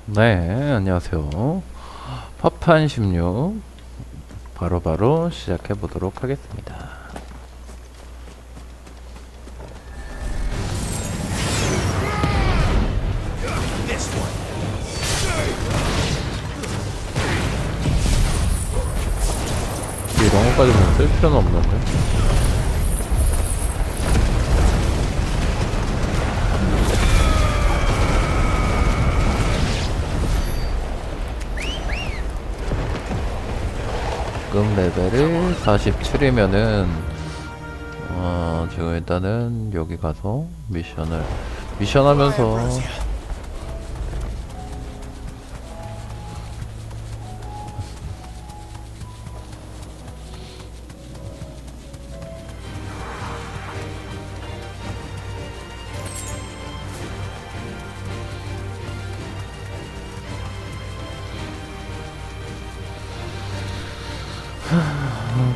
네, 안녕하세요. 파판 16 바로바로 시작해 보도록 하겠습니다. 이런 것까지는 쓸 필요는 없는데. 지금 레벨이 47이면은 지금 일단은 여기 가서 미션 하면서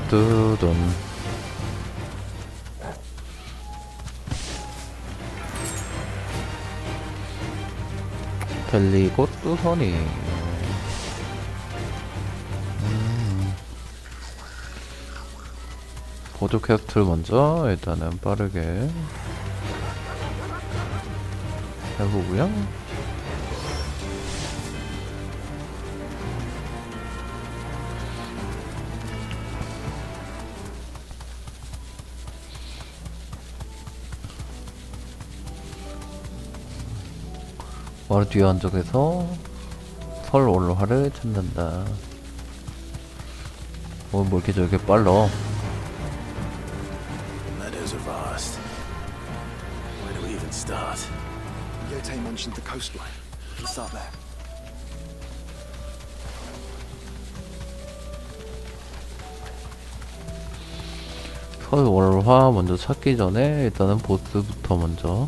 두돈 델리고 뚜선이 보조 퀘스트를 먼저 일단은 빠르게 해보고요. 바로 뒤에 안쪽에서 설 올화를 찾는다. 뭐 이렇게 저렇게 빨라. Meadows are vast. Where do we even start? Yete mentioned the coastline. Let's start there. 설 월화 먼저 찾기 전에 일단은 보스부터 먼저.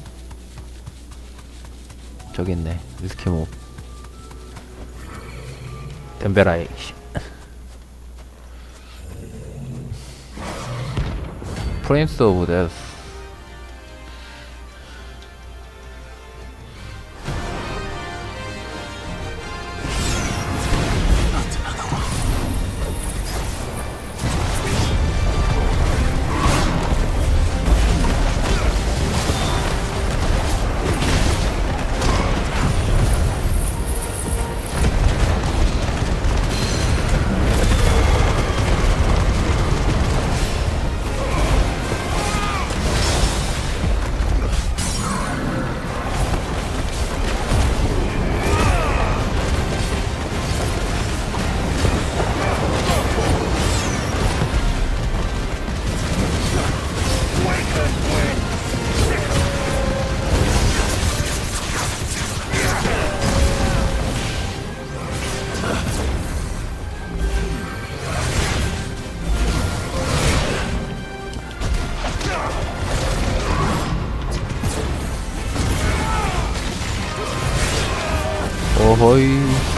저기 있네, 리스키모 덴베라이. 프린스 오브 데스. 어허이.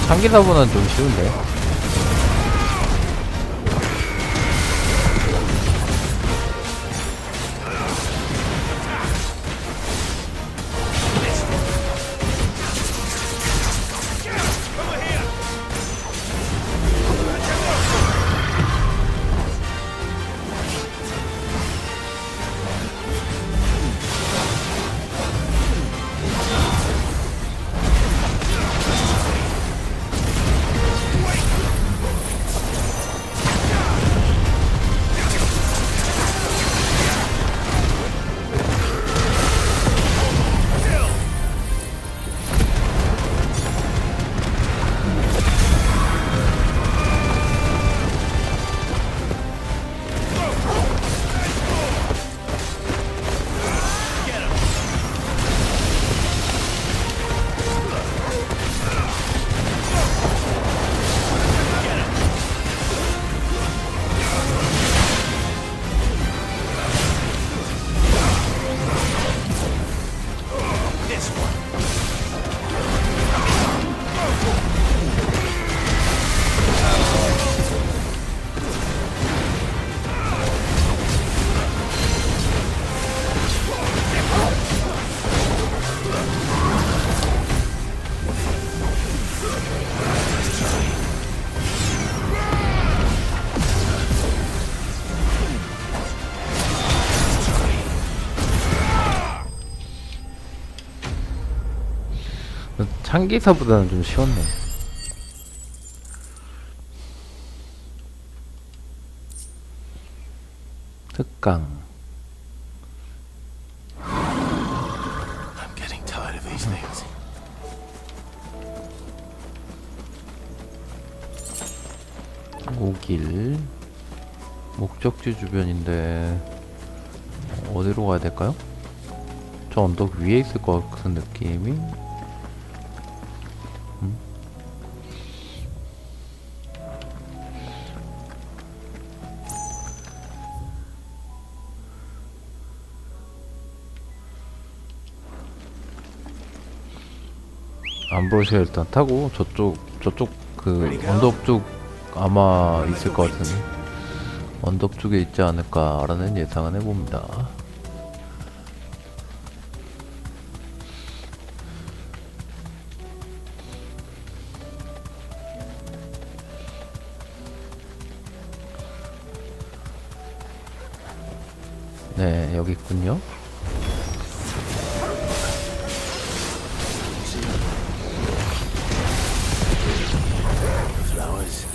창기사보는 좀 쉬운데. 창기사보다는 좀 쉬웠네. 특강. I'm getting tired of these things. 오길. 목적지 주변인데 어디로 가야 될까요? 저 언덕 위에 있을 것 같은 느낌이. 암브로시가 일단 타고 저쪽 그 언덕 쪽 아마 있을 것 같은데 언덕 쪽에 있지 않을까라는 예상을 해봅니다. 네, 여기 있군요. Flowers.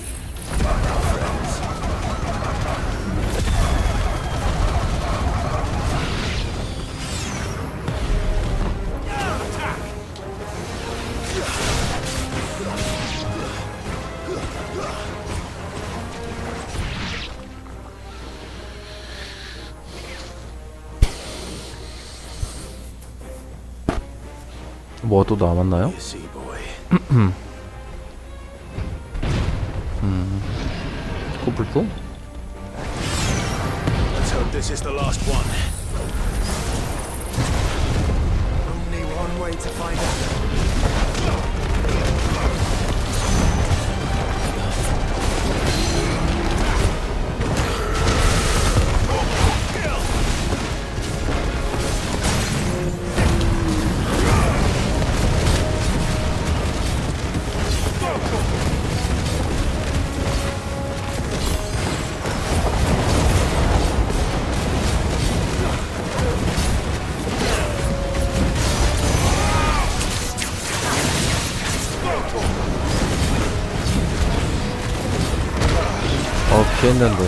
뭐 또 남았나요? You see, boy. 코뿔소? Let's hope this is the last one. Only one way to find out. 피했는데.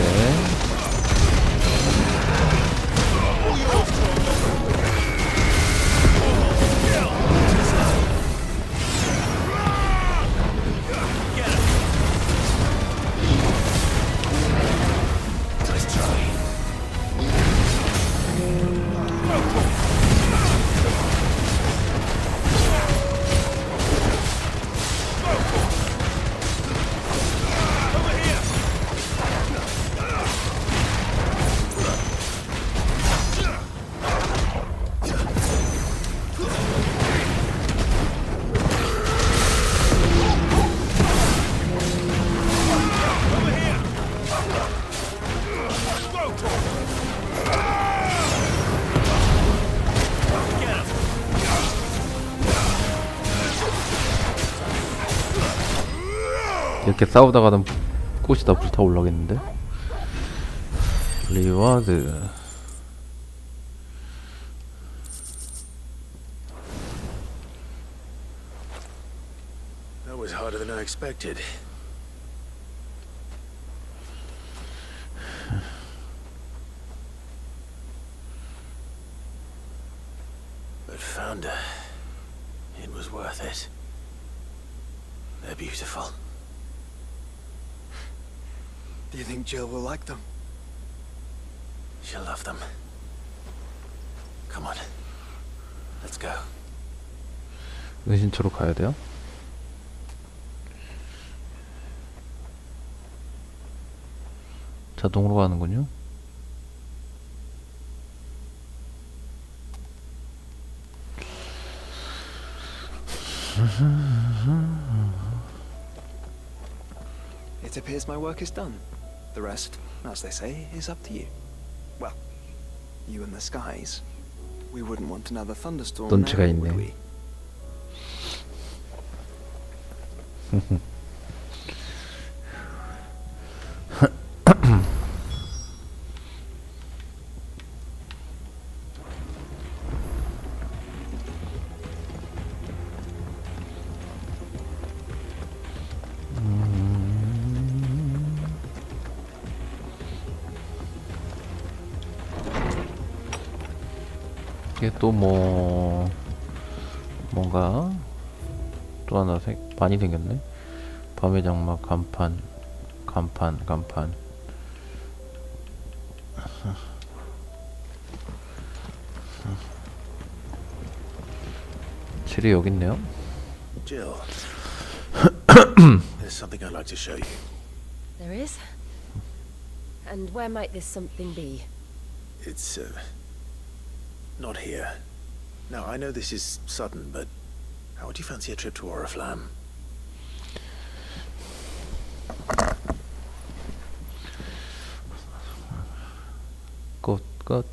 이렇게 싸우다가는 꽃이 다 불타 올라오겠는데? 리와드. That was harder than I expected. But found her. It was worth it. They're beautiful. Do you think Jill will like them? She'll love them. Come on. Let's go. 은신처로 가야 돼요? 자동으로 가는군요. It appears my work is done. The rest, as they say, is up to you. Well, you and the skies. We wouldn't want another thunderstorm 눈치가 now, would 있네. we? 이게 또 뭐 뭔가 또 하나 반이 생겼네. 밤의 장막 간판. 칠이 여기 있네요. Jill, there's something I'd like to show you. There is? And where might this something be? It's, not here. Now, I know this is sudden, but how would you fancy a trip to Oriflamme? 끝.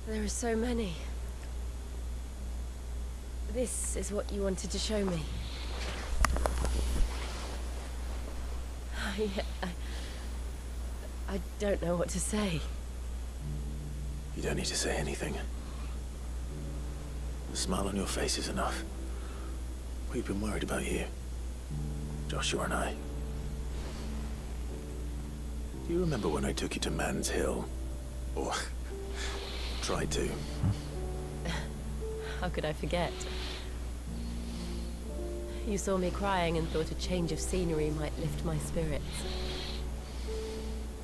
There are so many. This is what you wanted to show me. I don't know what to say. You don't need to say anything. The smile on your face is enough. We've been worried about you. Joshua and I. Do you remember when I took you to Man's Hill? Or tried to? How could I forget? You saw me crying and thought a change of scenery might lift my spirits.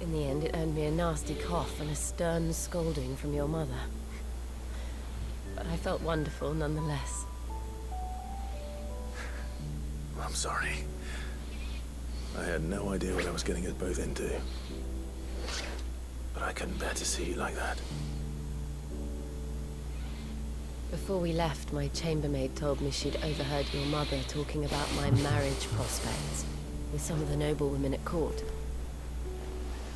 In the end, it earned me a nasty cough and a stern scolding from your mother. But I felt wonderful nonetheless. I'm sorry. I had no idea what I was getting us both into. But I couldn't bear to see you like that. Before we left, my chambermaid told me she'd overheard your mother talking about my marriage prospects with some of the noblewomen at court.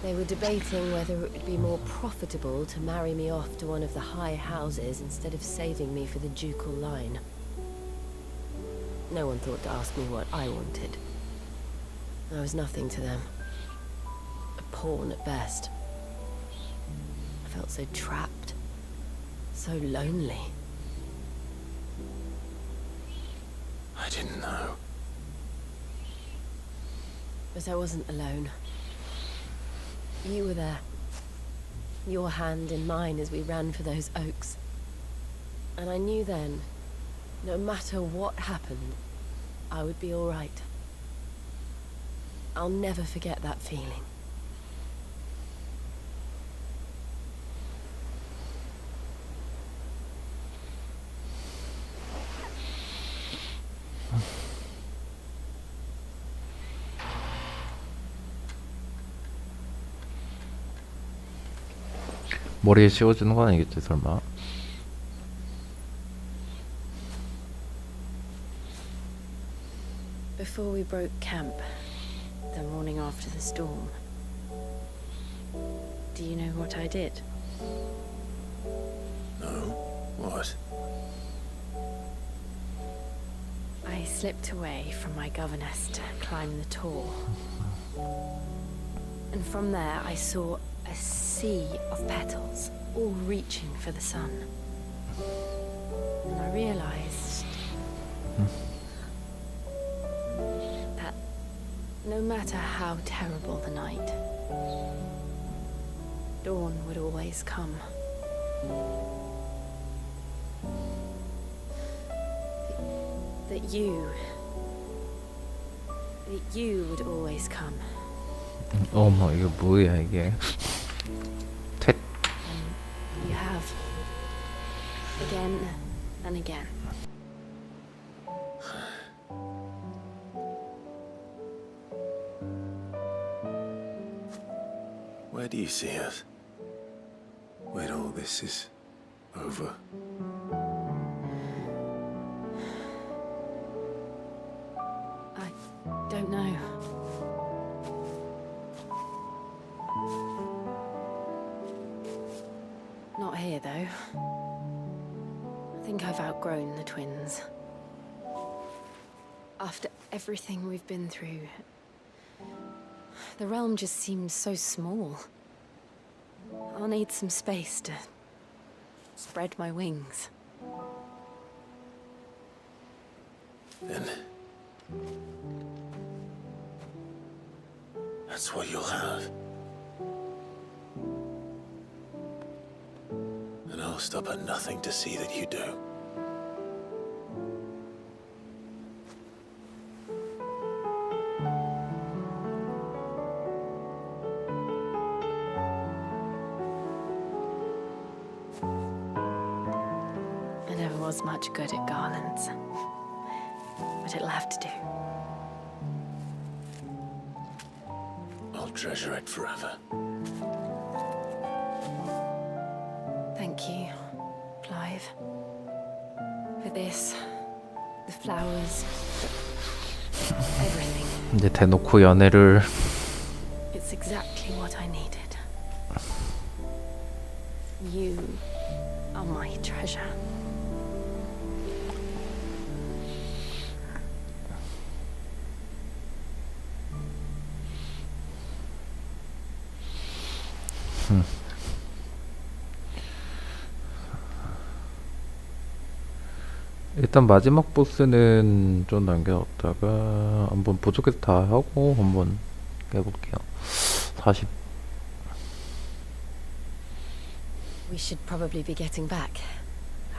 They were debating whether it would be more profitable to marry me off to one of the high houses instead of saving me for the ducal line. No one thought to ask me what I wanted. I was nothing to them. A pawn at best. I felt so trapped, so lonely. I didn't know. But I wasn't alone. You were there. Your hand in mine as we ran for those oaks. And I knew then, no matter what happened, I would be all right. I'll never forget that feeling. 머리에 씌워주는 건 아니겠지 설마? Before we broke camp, the morning after the storm, do you know what I did? No? What? I slipped away from my governess to climb the tor. And from there I saw a sea of petals, all reaching for the sun. And I realized that no matter how terrible the night, dawn would always come. That you would always come. 어머 이게 뭐야 이게? 퇴. You have. Again and again. Where do you see us? When all this is over? I don't know. Not here, though. I think I've outgrown the twins. After everything we've been through, the realm just seems so small. I'll need some space to spread my wings. Then That's what you'll have. And I'll stop at nothing to see that you do. I never was much good at garlands, but it'll have to do. I'll treasure it forever. Thank you, Clive. For this, the flowers, everything. 이제 대놓고 연애를 It's exactly what I needed. You are my treasure. 일단 마지막 보스는 좀 남겨뒀다가 한번 부족해서 다 하고 한번 해볼게요. 40. We should probably be getting back.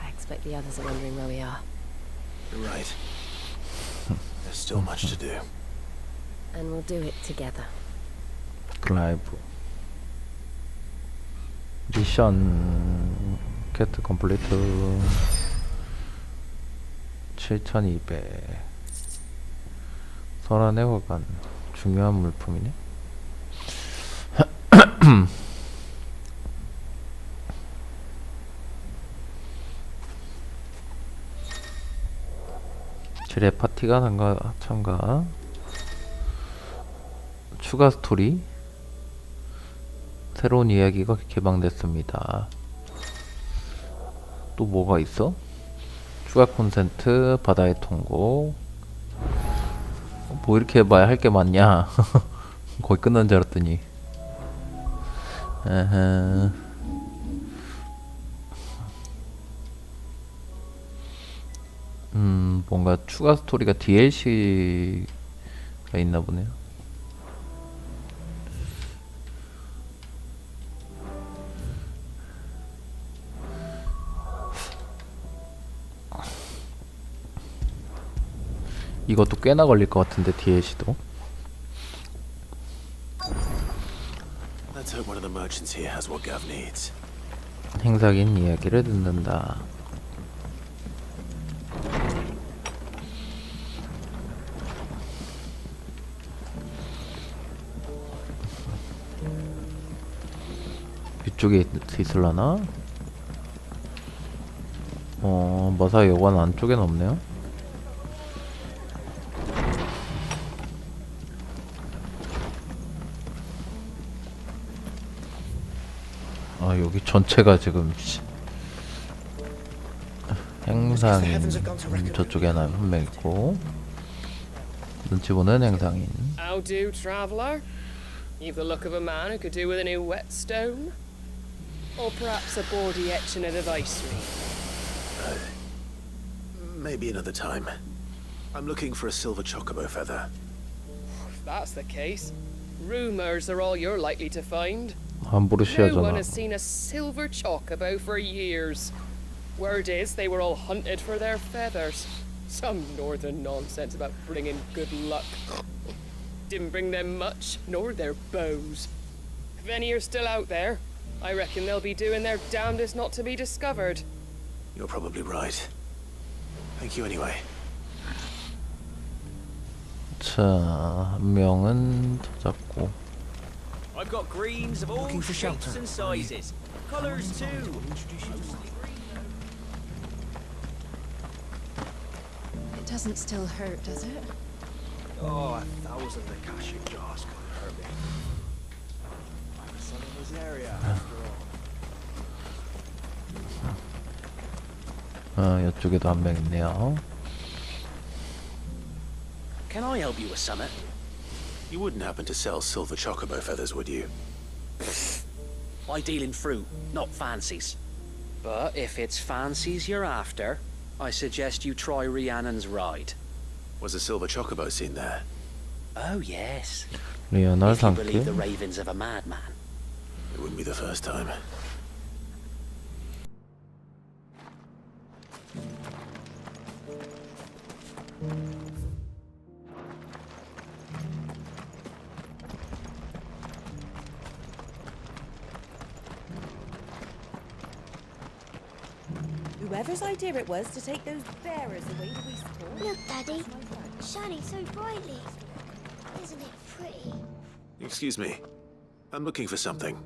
I expect the others are wondering where we are. You're right. There's still much to do. And we'll do it together. 라이브 미션 캣 컴플리트 7200 설안의 화관 중요한 물품이네. 지뢰 파티가 참가 추가 스토리 새로운 이야기가 개방됐습니다. 또 뭐가 있어? 추가 콘센트, 바다의 통곡. 뭐 이렇게 해봐야 할 게 많냐? 거의 끝난 줄 알았더니. 에헤. 뭔가 추가 스토리가 DLC가 있나 보네요. 이것도 꽤나 걸릴 것 같은데 DLC도. Let's hope one of the merchants here has what Gav needs. 행사긴 이야기를 듣는다. 이쪽에 있을라나? 머사 여관 안쪽엔 없네요. 아 여기 전체가 지금 행상인 저쪽에 하나 한 명 있고 눈치 보는 행상인. How do, traveller? You've the look of a man who could do with a new whetstone. Or perhaps a bawdy etching a devicery. Maybe another time. I'm looking for a silver chocobo feather. If that's the case, rumours are all you're likely to find. 함부르시아 No one 전화. has seen a silver chocobo for years. Word is they were all hunted for their feathers. Some northern nonsense about bringing good luck. Didn't bring them much, nor their bows. If any are still out there, I reckon they'll be doing their damnedest not to be discovered. You're probably right. Thank you anyway. 자, 한 명은 찾았고. I've got greens of all shapes and sizes. Colours too. It doesn't still hurt, does it? Oh, 1,000 Akasha jars can't hurt me. I'm a son of this area, after all. 이쪽에도 한 명 있네요. Can I help you with something? You wouldn't happen to sell silver chocobo feathers, would you? I deal in fruit, not fancies. But if it's fancies you're after, I suggest you try Rhiannon's ride. Was a silver chocobo seen there? Oh, yes. 리아나 If you believe the 상큼. ravings of a madman. It wouldn't be the first time. Whoever's idea it was to take those bearers away to Eastport. Look, Daddy. Shining so brightly. Isn't it pretty? Excuse me. I'm looking for something.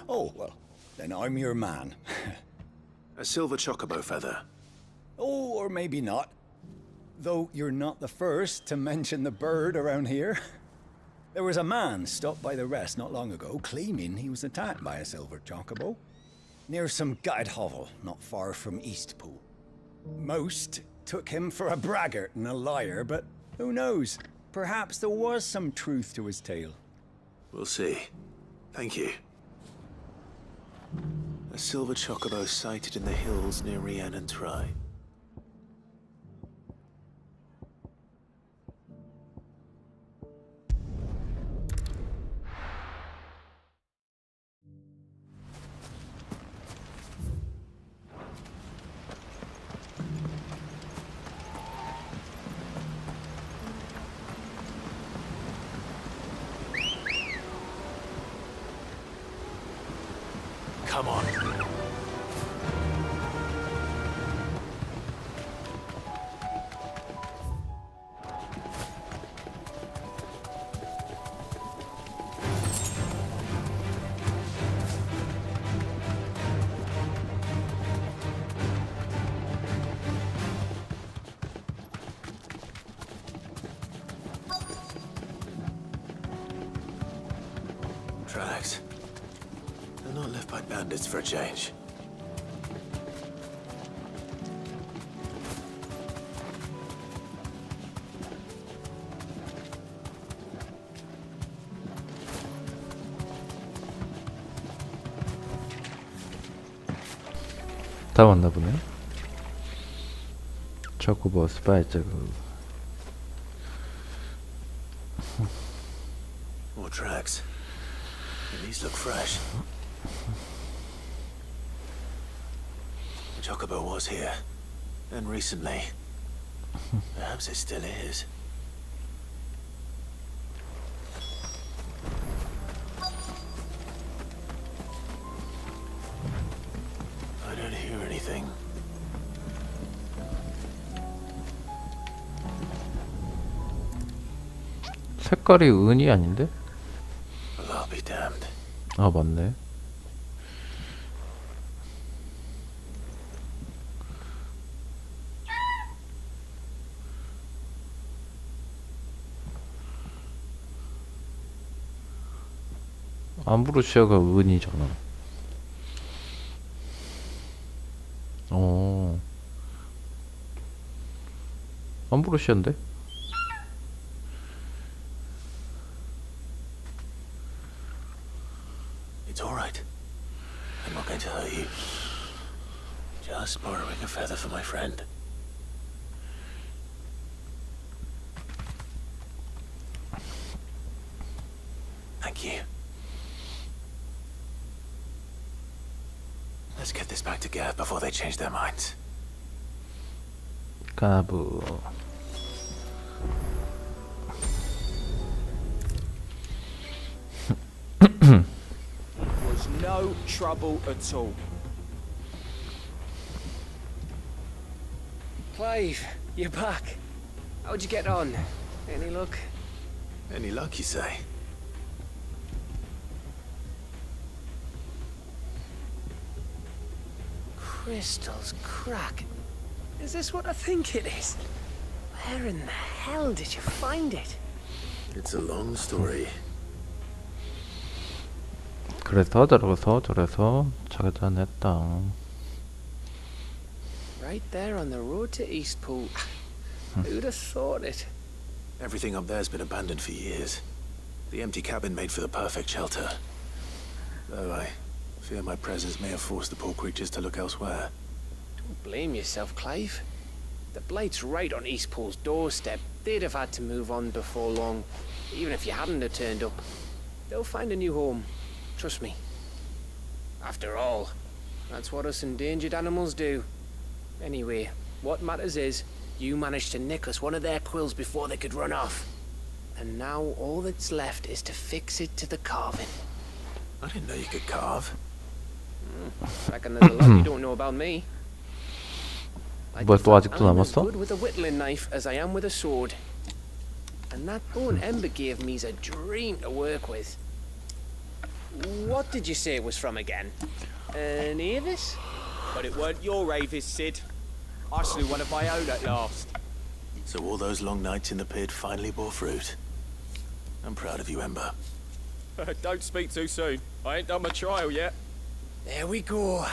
Oh, well, then I'm your man. A silver chocobo feather. Oh, or maybe not. Though you're not the first to mention the bird around here. There was a man stopped by the rest not long ago claiming he was attacked by a silver chocobo near some gutted hovel not far from Eastpool. Most took him for a braggart and a liar, but who knows? Perhaps there was some truth to his tale. We'll see. Thank you. A silver chocobo sighted in the hills near Rhiannon Try. Come on. Tracks. They're not left by bandits for a change. 다 왔나 보네. 초코버스 발자국. More tracks. These look fresh. The chocobo was here. And recently. Perhaps it still is. I don't hear anything. 색깔이 은이 아닌데? Well, I'll be damned. 아 맞네. 암브로시아가 은이잖아. 어. 암브로시아인데? It's all right. I'm not going to hurt you. Just borrowing a feather for my friend. Thank you. Let's get this back to Gav before they change their minds. 가부. Was no trouble at all. Clive, you're back. How'd you get on? Any luck? Any luck, you say? Crystals crack. Is this what I think it is? Where in the hell did you find it? It's a long story. 그래서 저래서 찾아냈다. Right there on the road to Eastpool. Who'd have thought it? Everything up there's been abandoned for years. The empty cabin made for the perfect shelter. Though I fear my presence may have forced the poor creatures to look elsewhere. Don't blame yourself, Clive. The blight's right on Eastpool's doorstep. They'd have had to move on before long, even if you hadn't have turned up. They'll find a new home. Trust me. After all, that's what us endangered animals do. Anyway, what matters is, you managed to nick us one of their quills before they could run off. And now all that's left is to fix it to the carving. I didn't know you could carve. Reckon there's a lot you don't know about me. 뭐야 또 아직도 I'm as 남았어? good with a whittling knife as I am with a sword. And that bone Ember gave me's a dream to work with. What did you say it was from again? An Avis? But it weren't your Avis, Sid. I slew one of my own at last. So all those long nights in the pit finally bore fruit. I'm proud of you, Ember. Don't speak too soon. I ain't done my trial yet. There we go.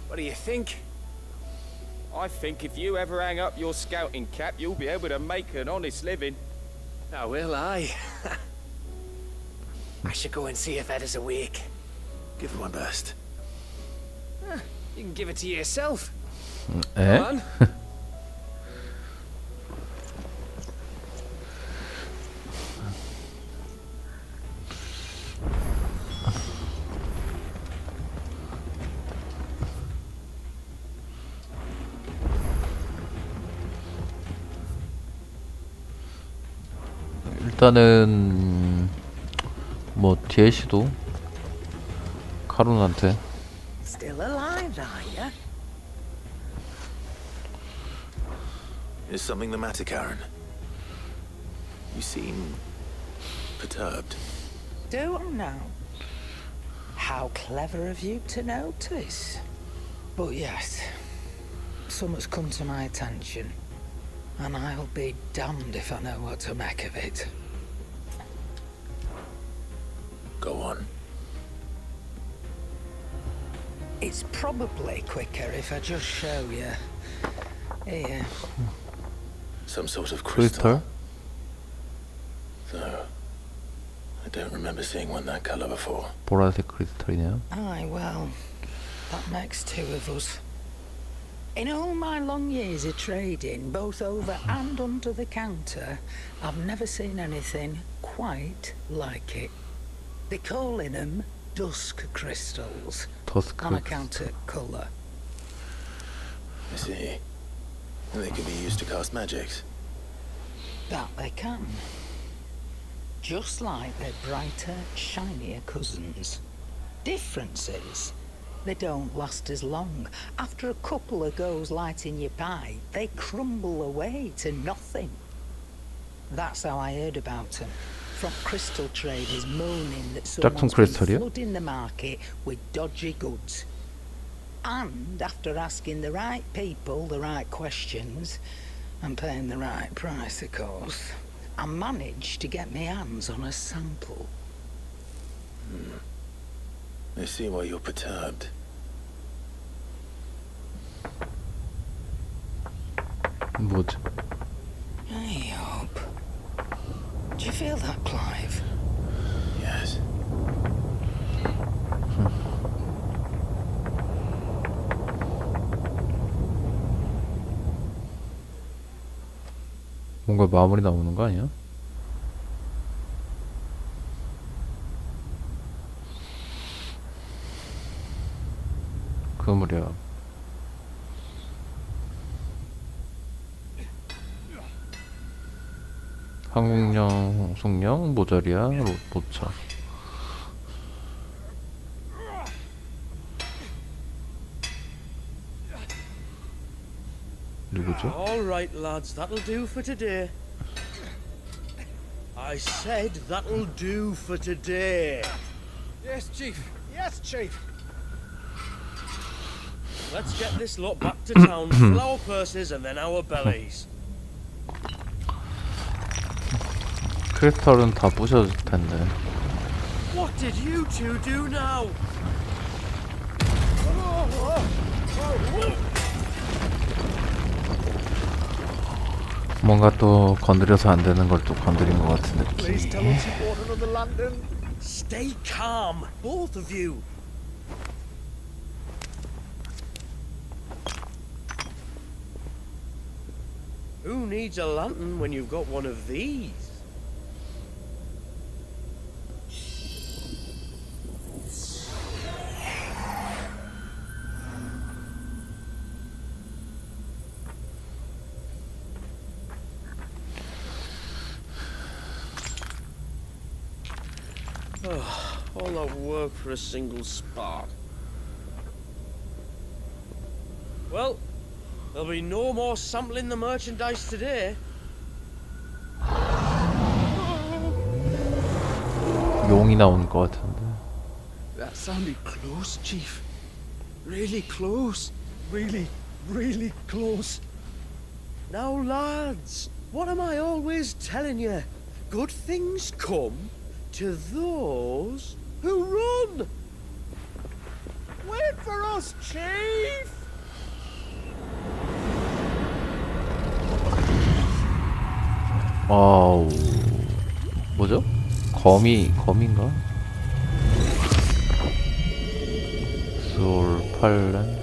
What do you think? I think if you ever hang up your scouting cap, you'll be able to make an honest living. Oh, will I? I should go and see if Ed is awake. Give it my best. You can give it to yourself. 에? Come on. 일단은 뭐 DLC도 카룬한테 Still alive, are you? Is something the matter, Karen? You seem perturbed. Do I now? How clever of you to notice. But yes, something's come to my attention, and I'll be damned if I know what to make of it. Go on. It's probably quicker if I just show you. Here. Some sort of crystal. 크리스탈? Though, I don't remember seeing one that color before. 보라색 크리스탈이네요. Aye, well, that makes two of us. In all my long years of trading, both over and under the counter, I've never seen anything quite like it. They're calling them dusk crystals 더스크 on account of colour. I see. And they can be used to cast magics. That they can. Just like their brighter, shinier cousins. Difference is, they don't last as long. After a couple of goes lighting your pipe, they crumble away to nothing. That's how I heard about them. From crystal traders moaning that someone's been flooding the market with dodgy goods. And after asking the right people the right questions, and paying the right price, of course, I managed to get my hands on a sample. I see why you're perturbed. 뭐지? I hope. Do you feel that, Clive? Yes. 뭔가 마무리 나오는 거 아니야? 그 무렵 한국령 송령 모자리야 모차 누구죠? All right, lads, that'll do for today. I said that'll do for today. Yes, Chief. Yes, Chief. Let's get this lot back to town, fill our purses and then our bellies. 크리스탈은 다 부셔질 텐데. What did you two do now? 뭔가 또 건드려서 안 되는 걸 또 건드린 것 같은 Please tell 느낌. us you bought another lantern. Stay calm, both of you. Who needs a lantern when you've got one of these? All that work for a single spark. Well, there'll be no more sampling the merchandise today. 용이 나오는 것 같은데. That sounded close, Chief. Really close. Really, really close. Now, lads, what am I always telling you? Good things come to those who run. Wait for us, Chief. 뭐죠? 거미인가? 솔팔렌.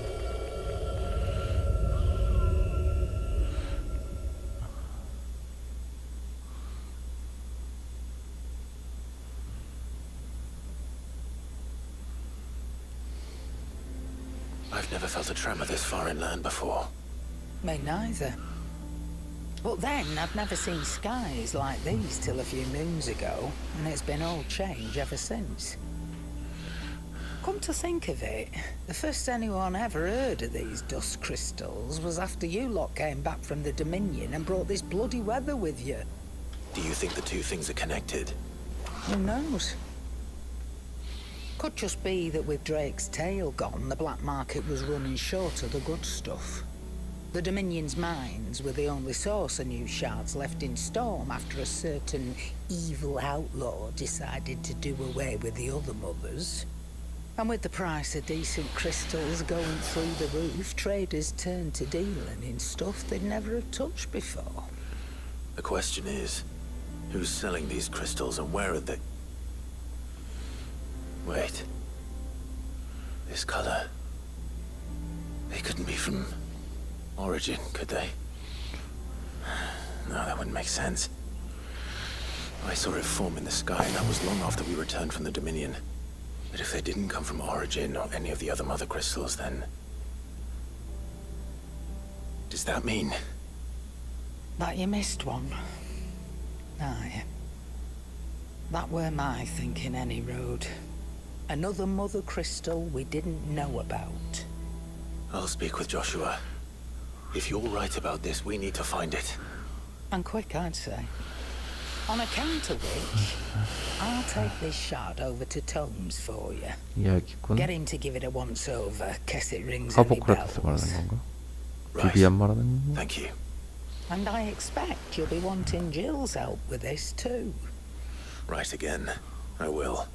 I've never felt a tremor this far inland before. Me neither. But then, I'd never seen skies like these till a few moons ago, and it's been all change ever since. Come to think of it, the first anyone ever heard of these dust crystals was after you lot came back from the Dominion and brought this bloody weather with you. Do you think the two things are connected? Who knows? Could just be that with Drake's tail gone, the black market was running short of the good stuff. The Dominion's mines were the only source of new shards left in Storm after a certain evil outlaw decided to do away with the other mothers. And with the price of decent crystals going through the roof, traders turned to dealing in stuff they'd never have touched before. The question is, who's selling these crystals and where are they? Wait. This color. They couldn't be from Origin, could they? No, that wouldn't make sense. I saw it form in the sky, and that was long after we returned from the Dominion. But if they didn't come from Origin or any of the other mother crystals, then... does that mean... That you missed one? Aye. That were my thinking, any road. Another mother crystal we didn't know about. I'll speak with Joshua. If you're right about this, we need to find it. And quick, I'd say. On account of which, I'll take this shard over to Tomes for you. 이야기꾼. Get him to give it a once-over, guess it rings any 하포크라테스 bells. 말하는 건가? Right. 비비안 말하는 건가? Thank you. And I expect you'll be wanting Jill's help with this too. Right again. I will.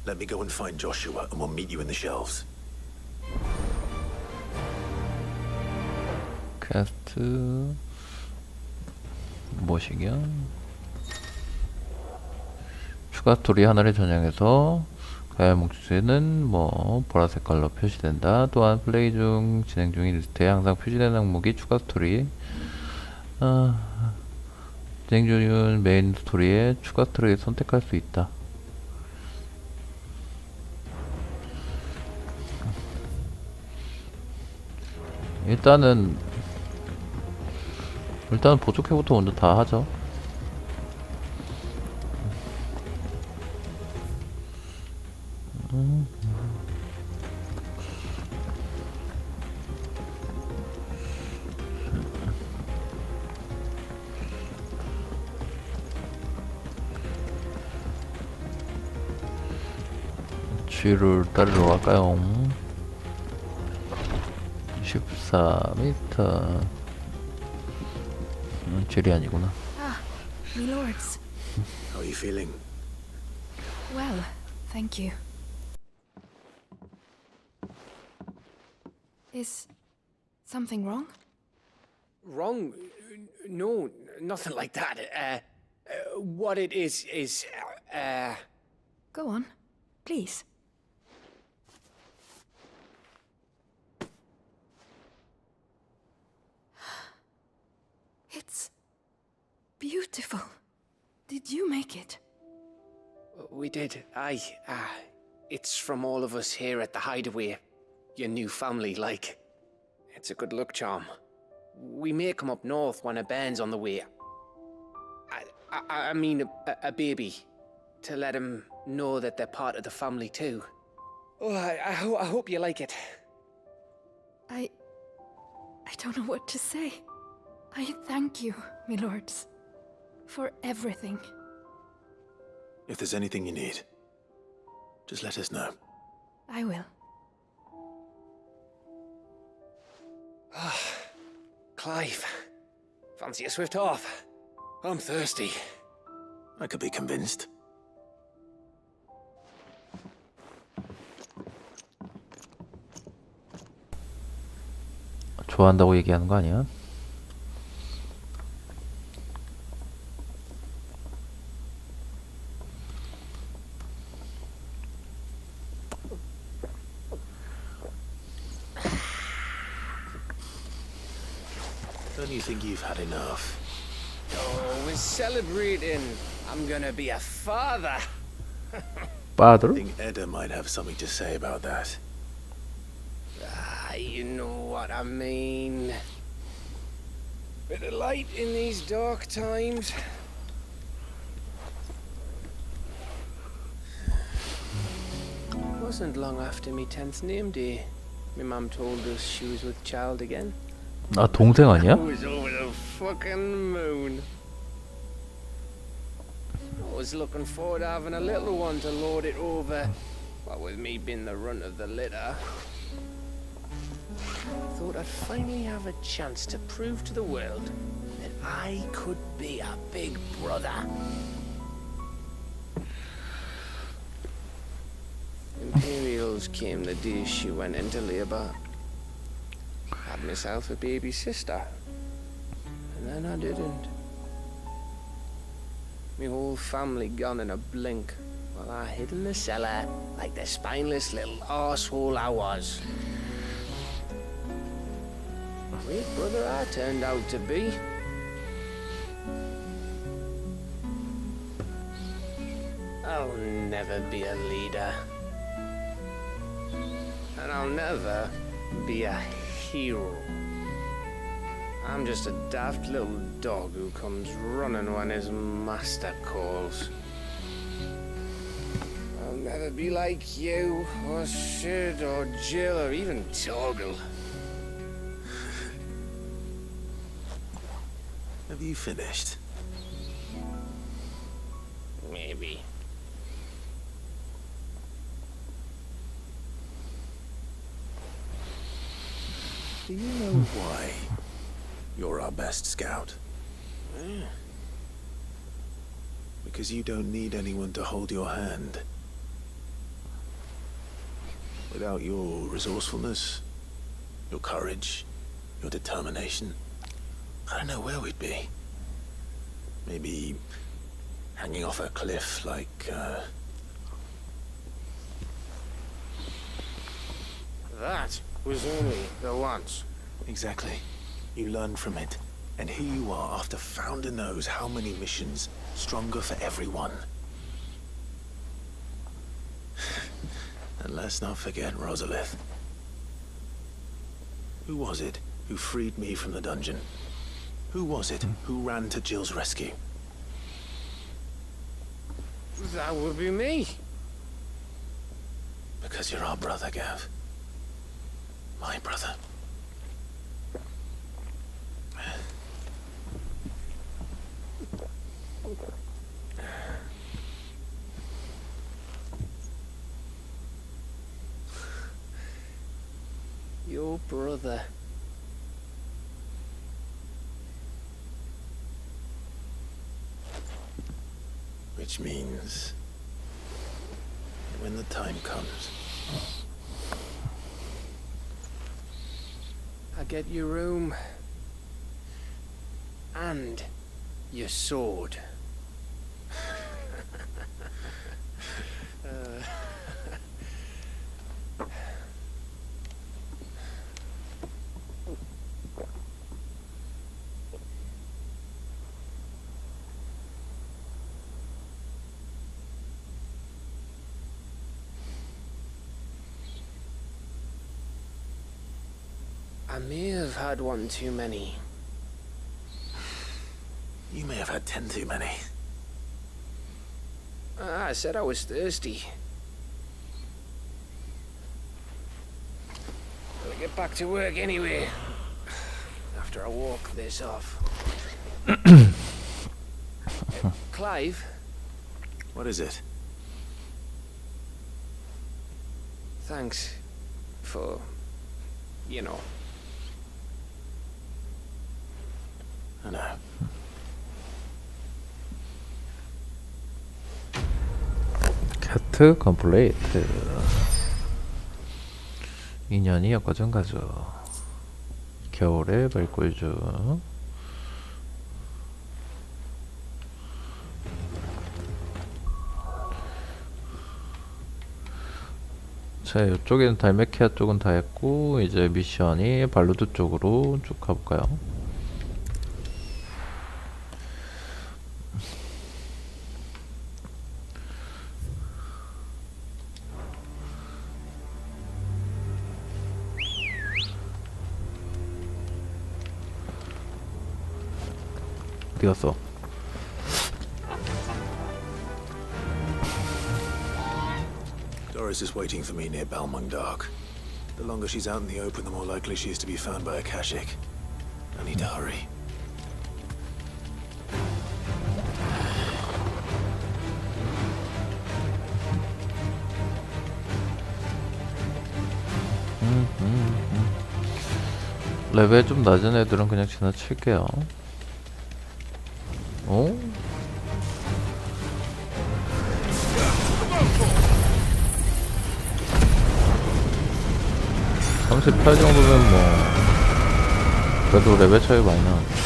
Let me go and find Joshua, and we'll meet you in the shelves. 퀘스트 무엇이냐? 추가 스토리 하나를 전향해서 가야 목주제는 뭐 보라색 깔로 표시된다. 또한 플레이 중 진행 중인 리스트에 항상 표시되는 항목이 추가 스토리. 진행 중인 메인 스토리에 추가 스토리를 선택할 수 있다. 일단은 보조캐부터 먼저 다 하죠. 쥐를 따르러 갈까요? 14m. 쥐리 아니구나. Ah, me lords. How are you feeling? Well, thank you. Is something wrong? Wrong? No, nothing like that. What it is, Go on, please. It's beautiful. Did you make it? We did. Aye. It's from all of us here at the Hideaway. Your new family, like. It's a good luck charm. We may come up north when a band's on the way. I mean a baby. To let him know that they're part of the family too. Oh, I hope you like it. I don't know what to say. I thank you, my lords, for everything. If there's anything you need, just let us know. I will. Clive, fancy a swift off? I'm thirsty. I could be convinced. 좋아한다고 얘기하는 거 아니야? Don't you think you've had enough? Oh, we're celebrating. I'm gonna be a father. Father? I think Edda might have something to say about that. You know what I mean. Bit of light in these dark times. Wasn't long after me 10th name day. My mum told us she was with child again. 아, 동생 아니야? I was over the fucking moon. I was looking forward to having a little one to lord it over. What with me being the runt of the litter. Thought I'd finally have a chance to prove to the world that I could be a big brother. Imperials came the day she went into labour. Had myself a baby sister. And then I didn't. My whole family gone in a blink, while I hid in the cellar like the spineless little arsehole I was. Great brother I turned out to be. I'll never be a leader. And I'll never be a hero. I'm just a daft little dog who comes running when his master calls. I'll never be like you, or Sid, or Jill, or even Torgal. Have you finished? Maybe. Do you know why you're our best scout? Because you don't need anyone to hold your hand. Without your resourcefulness, your courage, your determination, I don't know where we'd be. Maybe hanging off a cliff like, That was only the once. Exactly. You learned from it. And here you are after Founder knows how many missions, stronger for everyone. And let's not forget Rosalith. Who was it who freed me from the dungeon? Who was it who ran to Jill's rescue? That would be me. Because you're our brother, Gav. My brother. Your brother. Which means when the time comes, I get your room. And your sword. I may have had one too many. You may have had 10 too many. I said I was thirsty. Gotta get back to work anyway. After I walk this off. Clive? What is it? Thanks for, you know. I know. cat 컴플레이트. 2년이 엮어준 가죠. 겨울의 발골주. 자, 이쪽에는 달메키아 쪽은 다 했고, 이제 미션이 발로드 쪽으로 쭉 가볼까요? 어디 갔어? Doris is waiting for me near Balmung Dock. The longer she's out in the open, the more likely she is to be found by a Kashik. I need to hurry. 레벨 좀 낮은 애들은 그냥 지나칠게요. 어? (38) 정도면 뭐 그래도 레벨 차이 많이 나는데.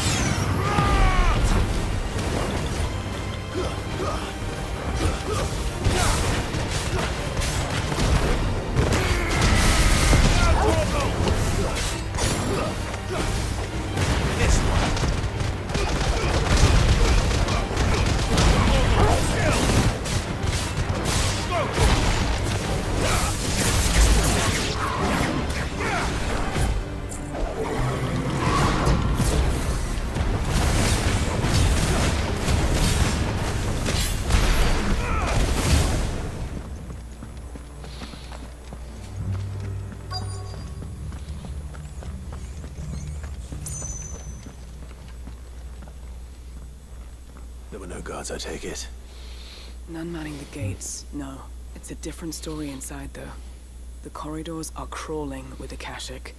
There were no guards, I take it. None manning the gates, no. It's a different story inside, though. The corridors are crawling with Akashic.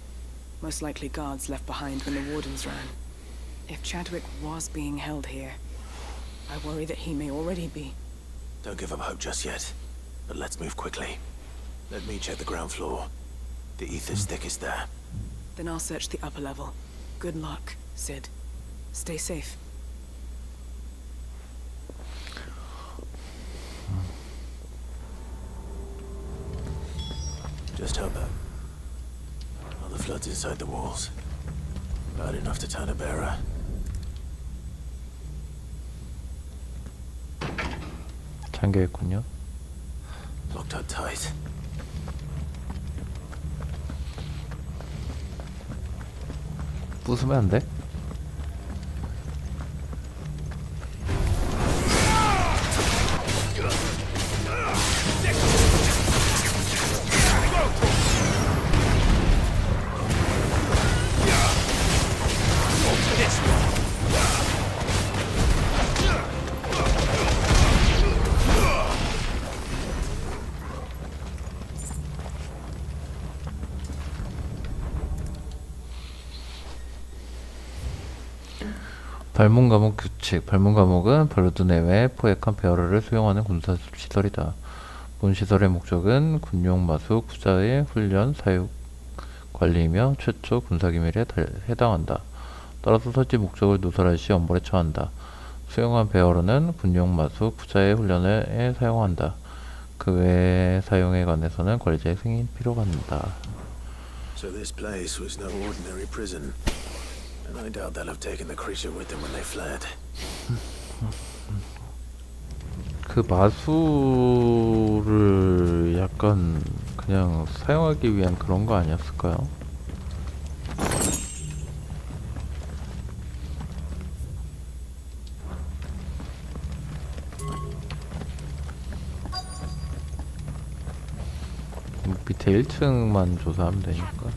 Most likely guards left behind when the wardens ran. If Chadwick was being held here, I worry that he may already be. Don't give up hope just yet. But let's move quickly. Let me check the ground floor. The ether's thickest there. Then I'll search the upper level. Good luck, Sid. Stay safe. Just hope that all the flood's inside the walls. Bad enough to turn a bearer. 잠겨있군요. Locked up tight. 부수면 안 돼? 발문 감옥 규칙. 발문 감옥은 발로드 내외 포획한 베어러를 수용하는 군사 시설이다. 본 시설의 목적은 군용 마수 부자의 훈련, 사육, 관리이며 최초 군사기밀에 해당한다. 따라서 설치 목적을 누설할 시 엄벌에 처한다. 수용한 베어러는 군용 마수 부자의 훈련에 사용한다. 그 외의 사용에 관해서는 관리자의 승인 필요가 없다. So this place was no ordinary prison. And I doubt they'll have taken the creature with them when they fled. 그 마수를 약간 그냥 사용하기 위한 그런 거 아니었을까요? 밑에 1층만 조사하면 되니까.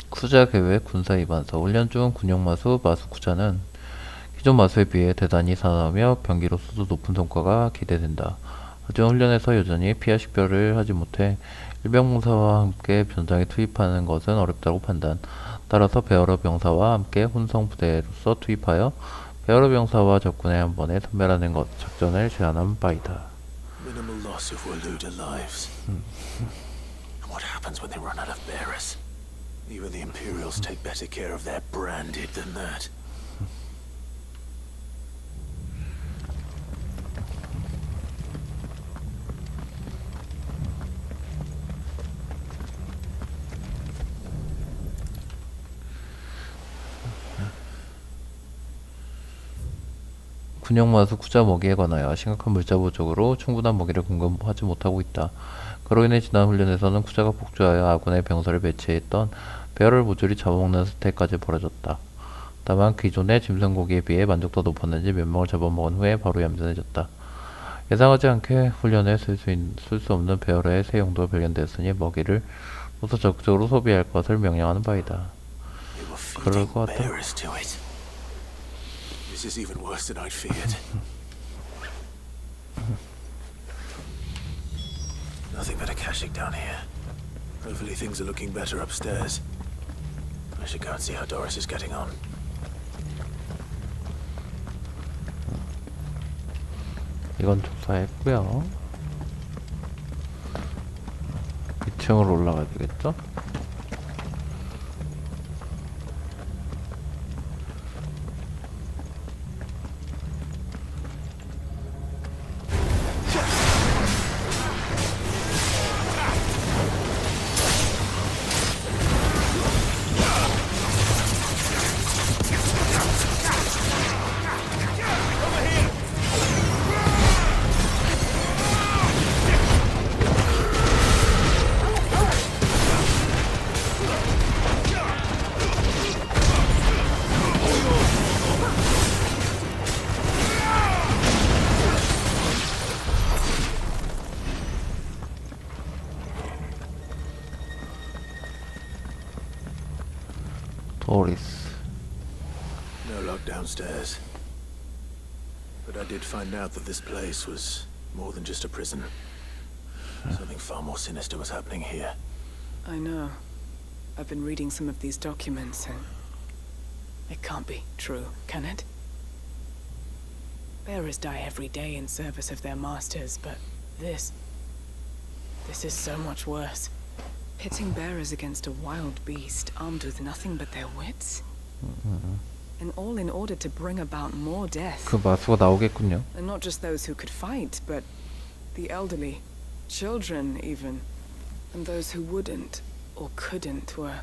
쿠자 계획 군사 입안서 훈련 중 군용마수 마수 쿠자는 기존 마수에 비해 대단히 산하며 병기로서도 높은 성과가 기대된다. 하지만 훈련에서 여전히 피하 식별을 하지 못해 일병병사와 함께 전장에 투입하는 것은 어렵다고 판단. 따라서 베어러 병사와 함께 혼성 부대로서 투입하여 베어러 병사와 적군에 한 번에 섬멸하는 것 작전을 제안한 바이다. Minimal loss if we're looted lives. And what happens when they run out of bearers? Even the Imperials take better care of their branded than that. 군용마수 쿠자 먹이에 관하여 심각한 물자 부족으로 충분한 먹이를 공급하지 못하고 있다. 그로 인해 지난 훈련에서는 쿠자가 폭주하여 아군의 병사를 배치했던 베어를 모조리 잡아먹는 사태까지 벌어졌다. 다만 기존의 짐승고기에 비해 만족도가 높았는지 몇 명을 잡아먹은 후에 바로 얌전해졌다. 예상하지 않게 훈련에 쓸 수 없는 베어의 새 용도가 발견되었으니 먹이를 우선 적극적으로 소비할 것을 명령하는 바이다. 그럴 것 같다. This is even worse than I'd feared. Nothing but a Kashyyyk down here. Hopefully things are looking better upstairs. I should go and see how Doris is getting on. 이건 조사했고요. 2층으로 올라가야 되겠죠? 도리스. No luck downstairs. But I did find out that this place was more than just a prison. Something far more sinister was happening here. I know. I've been reading some of these documents and it can't be true, can it? Bearers die every day in service of their masters, but this is so much worse. Pitting bearers against a wild beast armed with nothing but their wits? And all in order to bring about more death. 그 마수가 나오겠군요. And not just those who could fight, but the elderly, children even. And those who wouldn't or couldn't were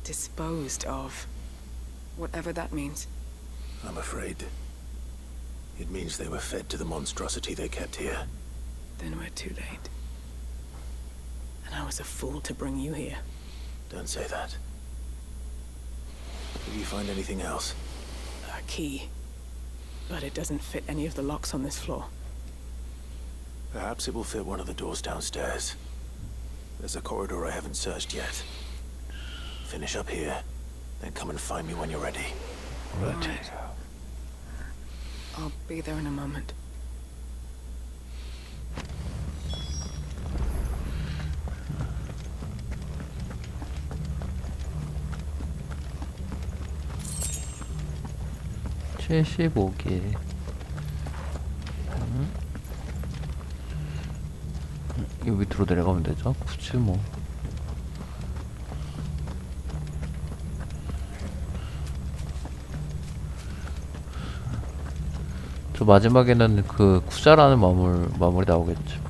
disposed of. Whatever that means. I'm afraid it means they were fed to the monstrosity they kept here. Then we're too late. And I was a fool to bring you here. Don't say that. Did you find anything else? A key. But it doesn't fit any of the locks on this floor. Perhaps it will fit one of the doors downstairs. There's a corridor I haven't searched yet. Finish up here, then come and find me when you're ready. Right. I'll be there in a moment. (75개) 이 밑으로 내려가면 되죠? 굳이 뭐 저 마지막에는 그 쿠자라는 마무리 나오겠죠.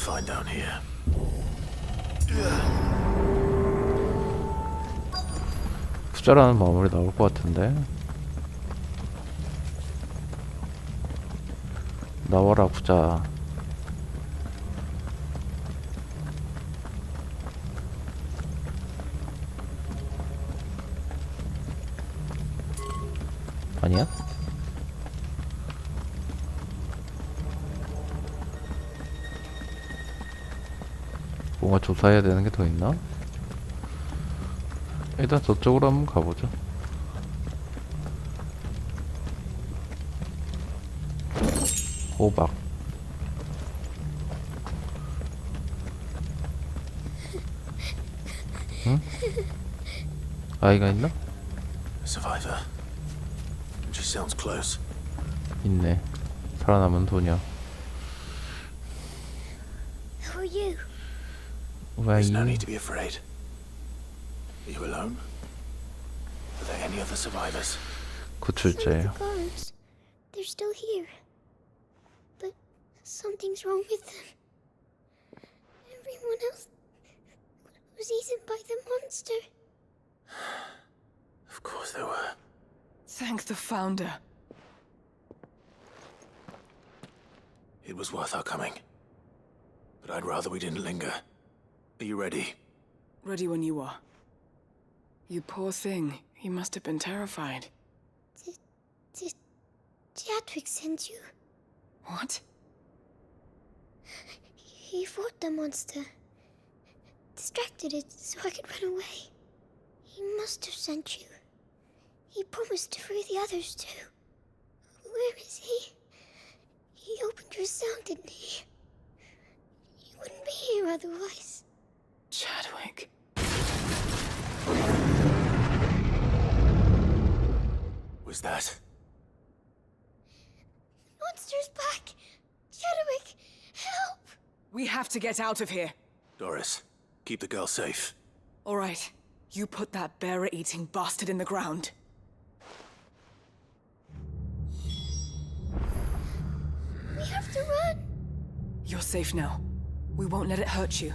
find down here? 부자라는 마무리 나올 것 같은데. 나와라 부자. 아니야? 뭔가 조사해야 되는 게 더 있나? 일단 저쪽으로 한번 가보죠. 호박. 응? 아이가 있나? Survivor. She sounds close. 있네. 살아남은 소녀. Who are you? 왜 There's no 이? need to be afraid. Are you alone? Are there any other survivors? 구출자예요. The guards. They're still here. But something's wrong with them. Everyone else was eaten by the monster. Of course there were. Thank the Founder. It was worth our coming. But I'd rather we didn't linger. Are you ready? Ready when you are. You poor thing. You must have been terrified. Did Chadwick send you? What? He fought the monster. Distracted it so I could run away. He must have sent you. He promised to free the others too. Where is he? He opened your cell, didn't he? He wouldn't be here otherwise. Chadwick. Was that? Monster's back! Chadwick, help! We have to get out of here. Doris, keep the girl safe. All right. You put that bearer-eating bastard in the ground. We have to run! You're safe now. We won't let it hurt you.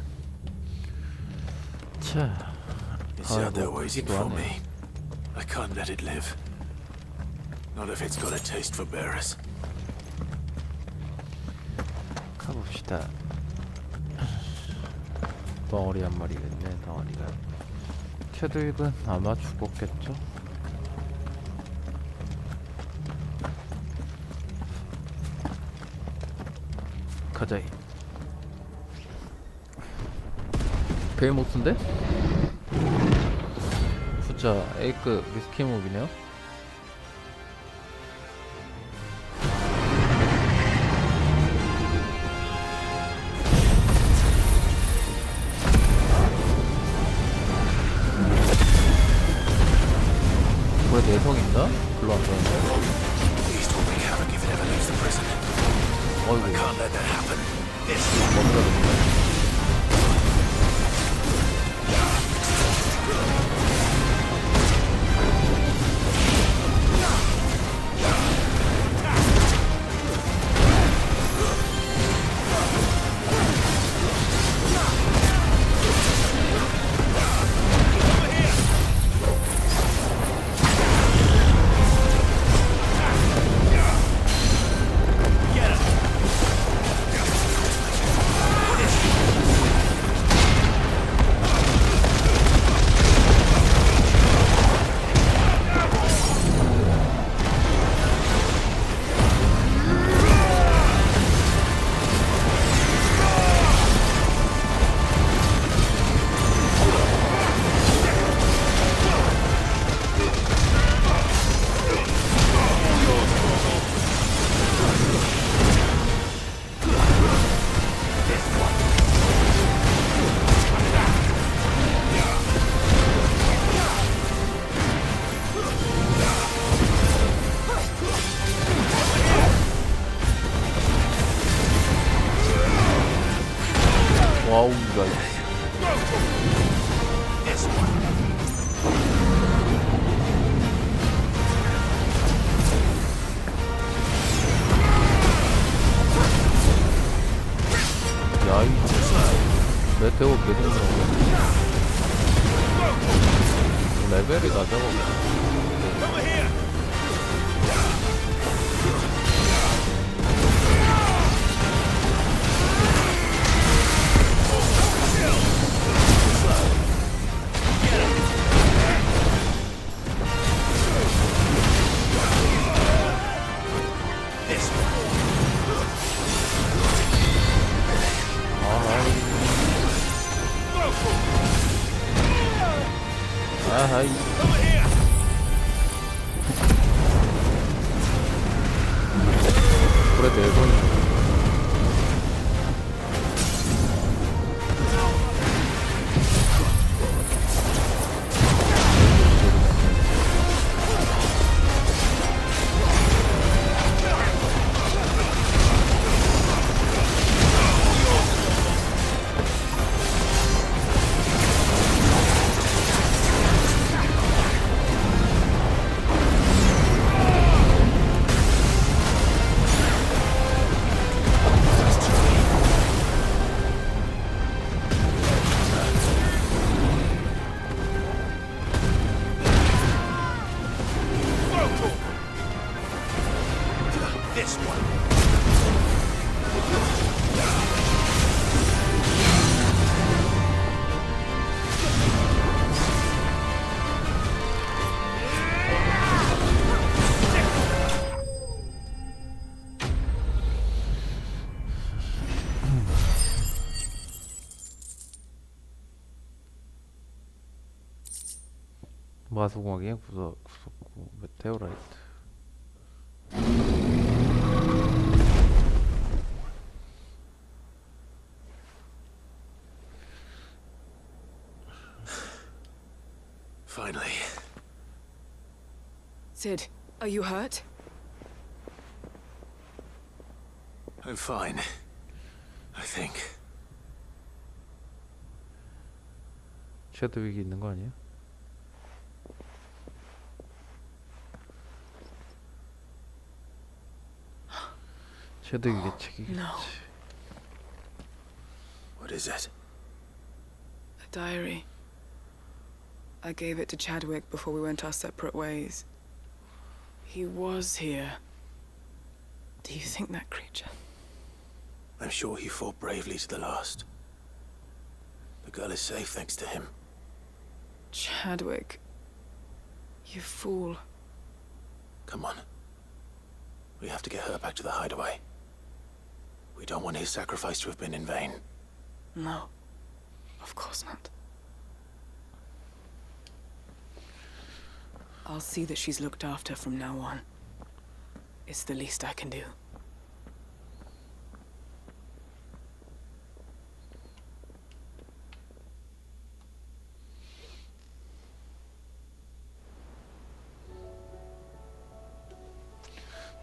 자, It's out there waiting for me. I can't let it live. Not if it's got a taste for bearers. 가봅시다. 덩어리 한 마리겠네, 덩어리가. 캐드윅은 아마 죽었겠죠? 가자이. 베이모스인데? 부자 A급 리스키 무비네요? 뭐야, 내성 있나? 별로 안 좋아하는데. 어이구. 뭔가 됐네. 계속 나오고 레벨이 낮아가지고 아하이 그래도 일본이 마소공학의 구속구 메테오라이트 Finally. Sid, are you hurt? I'm fine. I think. 섀도우 위기 있는 거 아니야? 섀도우 위기 책이겠지. No. What is it? A diary. I gave it to Chadwick before we went our separate ways. He was here. Do you think that creature? I'm sure he fought bravely to the last. The girl is safe thanks to him. Chadwick. You fool. Come on. We have to get her back to the hideaway. We don't want his sacrifice to have been in vain. No. Of course not. I'll see that she's looked after from now on. It's the least I can do.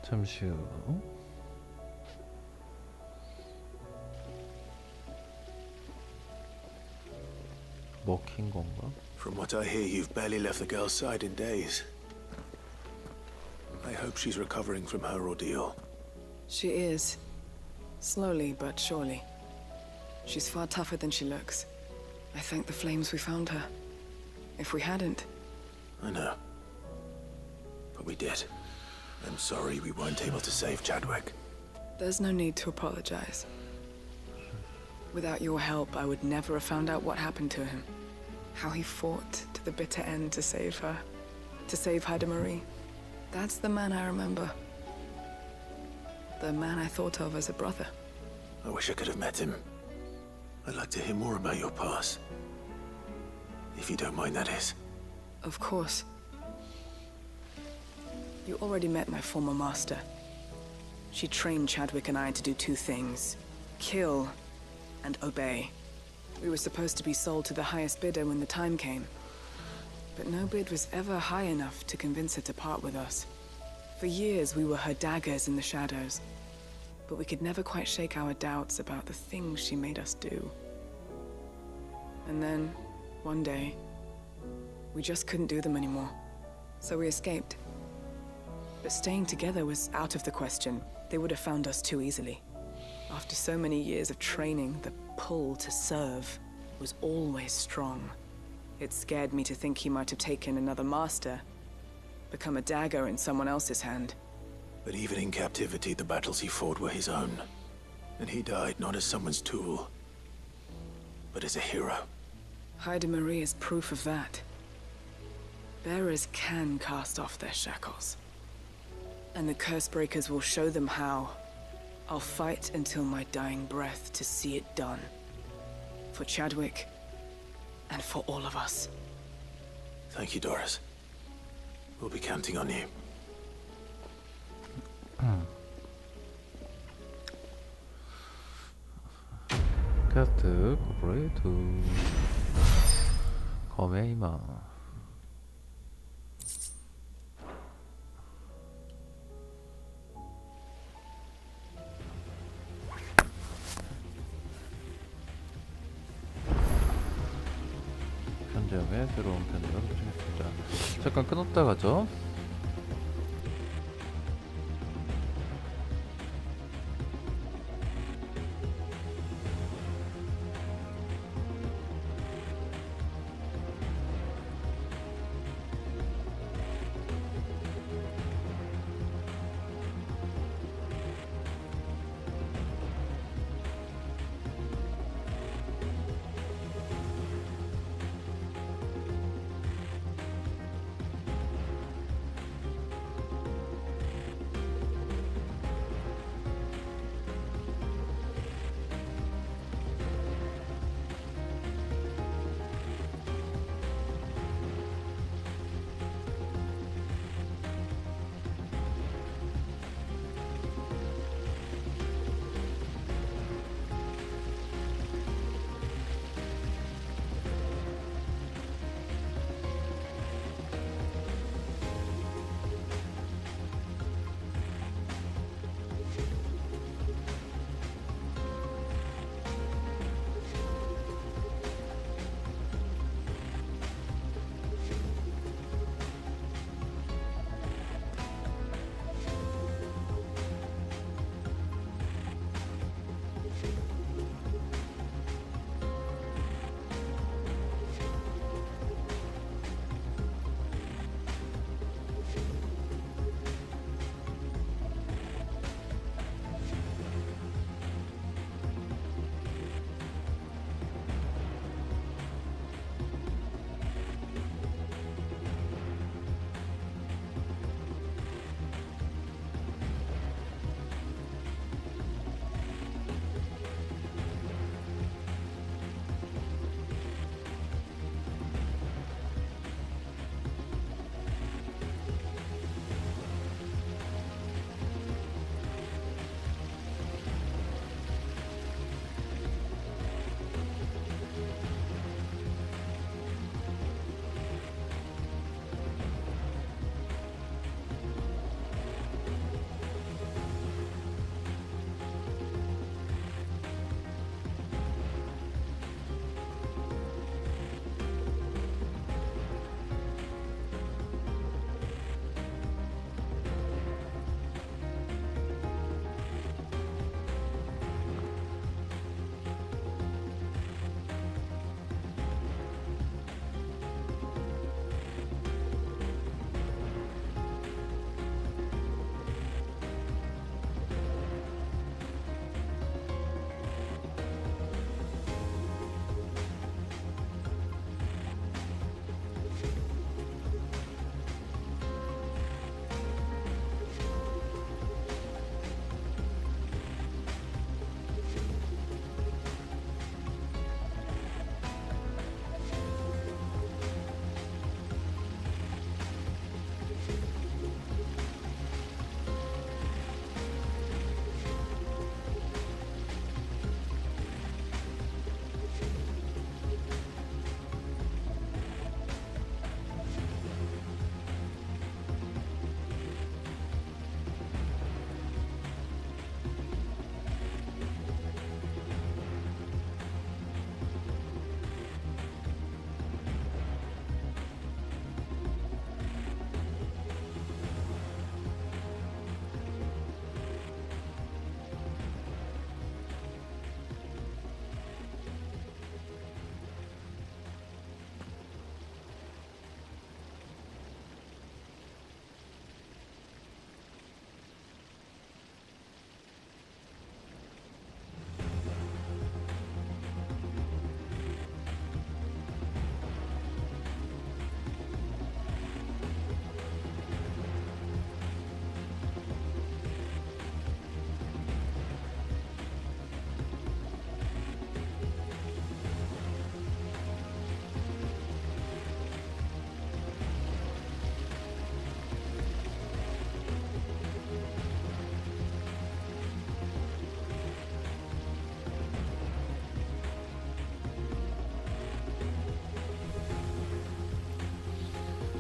잠시 후 먹힌 건가? From what I hear, you've barely left the girl's side in days. I hope she's recovering from her ordeal. She is. Slowly but surely. She's far tougher than she looks. I thank the flames we found her. If we hadn't... I know. But we did. I'm sorry we weren't able to save Chadwick. There's no need to apologize. Without your help, I would never have found out what happened to him. How he fought to the bitter end to save her. To save Haida Marie. That's the man I remember. The man I thought of as a brother. I wish I could have met him. I'd like to hear more about your past. If you don't mind, that is. Of course. You already met my former master. She trained Chadwick and I to do two things. Kill and obey. We were supposed to be sold to the highest bidder when the time came. But no bid was ever high enough to convince her to part with us. For years, we were her daggers in the shadows. But we could never quite shake our doubts about the things she made us do. And then, one day, we just couldn't do them anymore. So we escaped. But staying together was out of the question. They would have found us too easily. After so many years of training, the pull to serve was always strong. It scared me to think he might have taken another master, become a dagger in someone else's hand. But even in captivity, the battles he fought were his own. And he died not as someone's tool, but as a hero. Haida Marie is proof of that. Bearers can cast off their shackles. And the curse breakers will show them how. I'll fight until my dying breath to see it done. For Chadwick, and for all of us. Thank you, Doris. We'll be counting on you. 캐스트 코퍼레이트 검의 희망. 현재형의 새로운 편으로 도착했습니다. 잠깐 끊었다 가죠.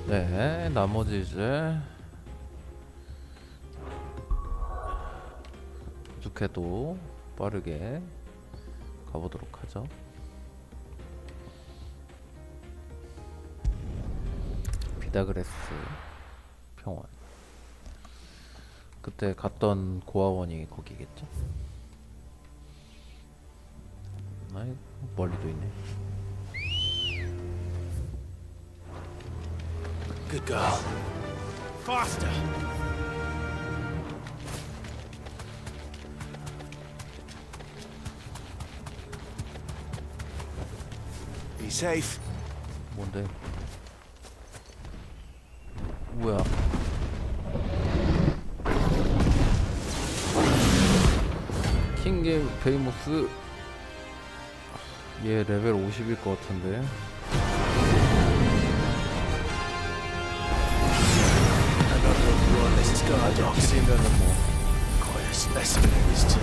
네, 나머지 이제 부족해도 빠르게 가보도록 하죠. 비다그레스 평원. 그때 갔던 고아원이 거기겠죠? 아이, 멀리도 있네. Good girl. Faster! Be safe. 뭔데? 뭐야? 킹게임 베이모스. 얘 레벨 50일 것 같은데. This is Gardox. Quite a specimen of his too.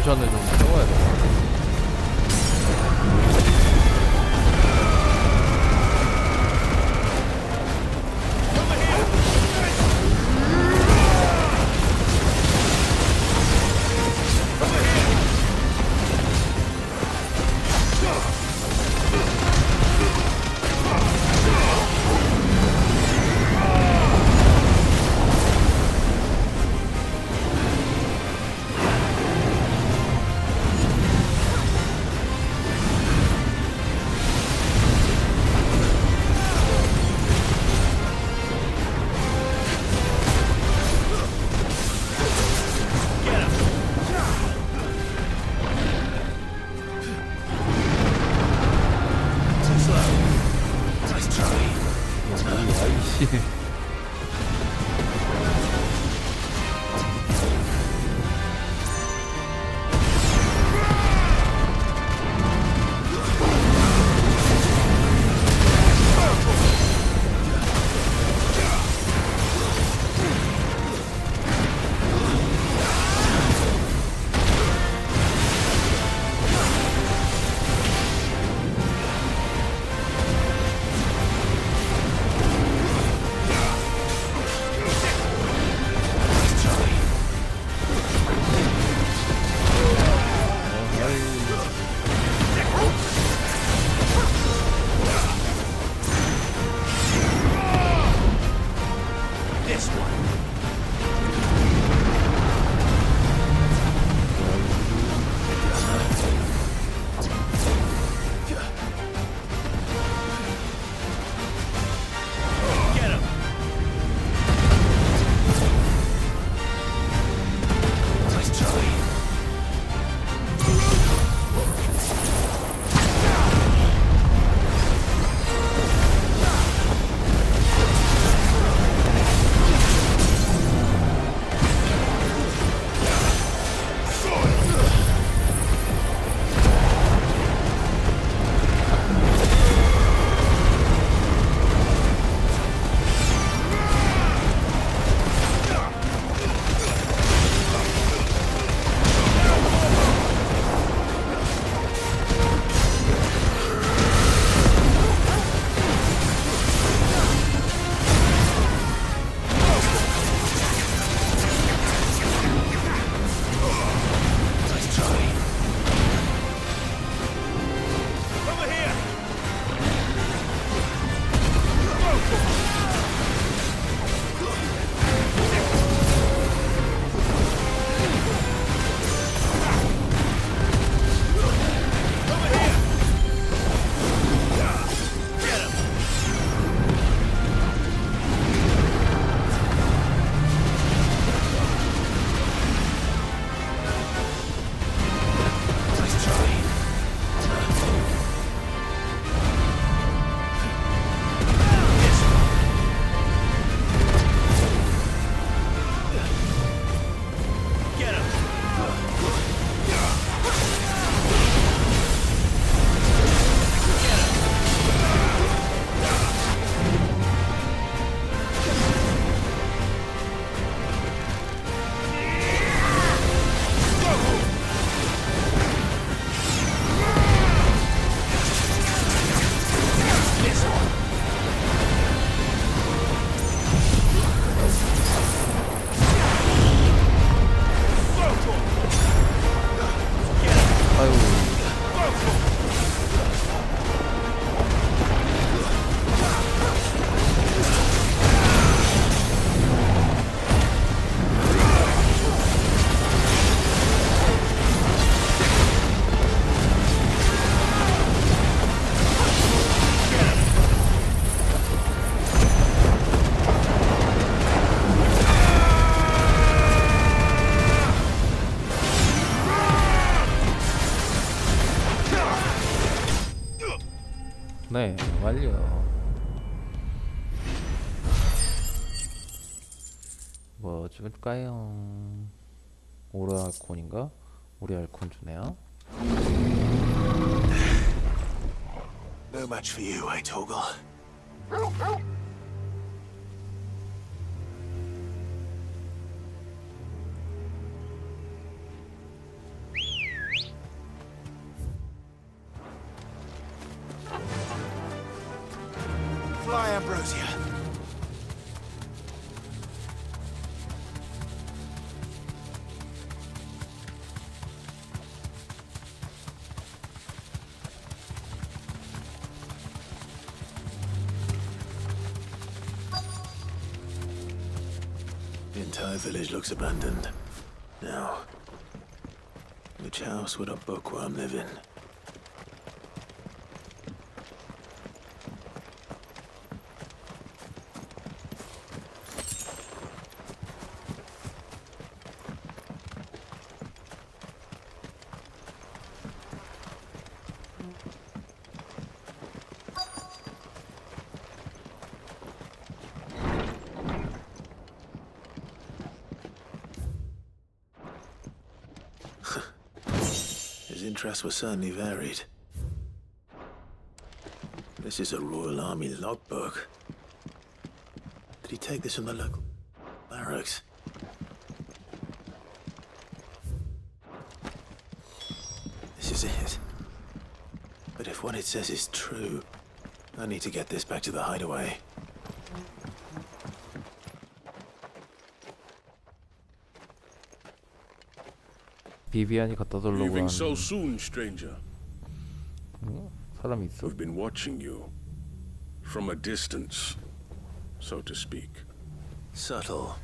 전에 좀 세워야 돼. 아이씨. 네, 완료. 뭐 줄까요? 오르알콘인가? 오리알콘 주네요. No match for you, eh, Torgal? The entire village looks abandoned. Now, which house would a bookworm live in? His interests were certainly varied. This is a Royal Army logbook. Did he take this from the local barracks? This is it. But if what it says is true, I need to get this back to the hideaway. 비비안이 갖다 달라고 Leaving 하는 so soon, stranger. 사람이 있어? We've been watching you from a distance, so to speak. Subtle.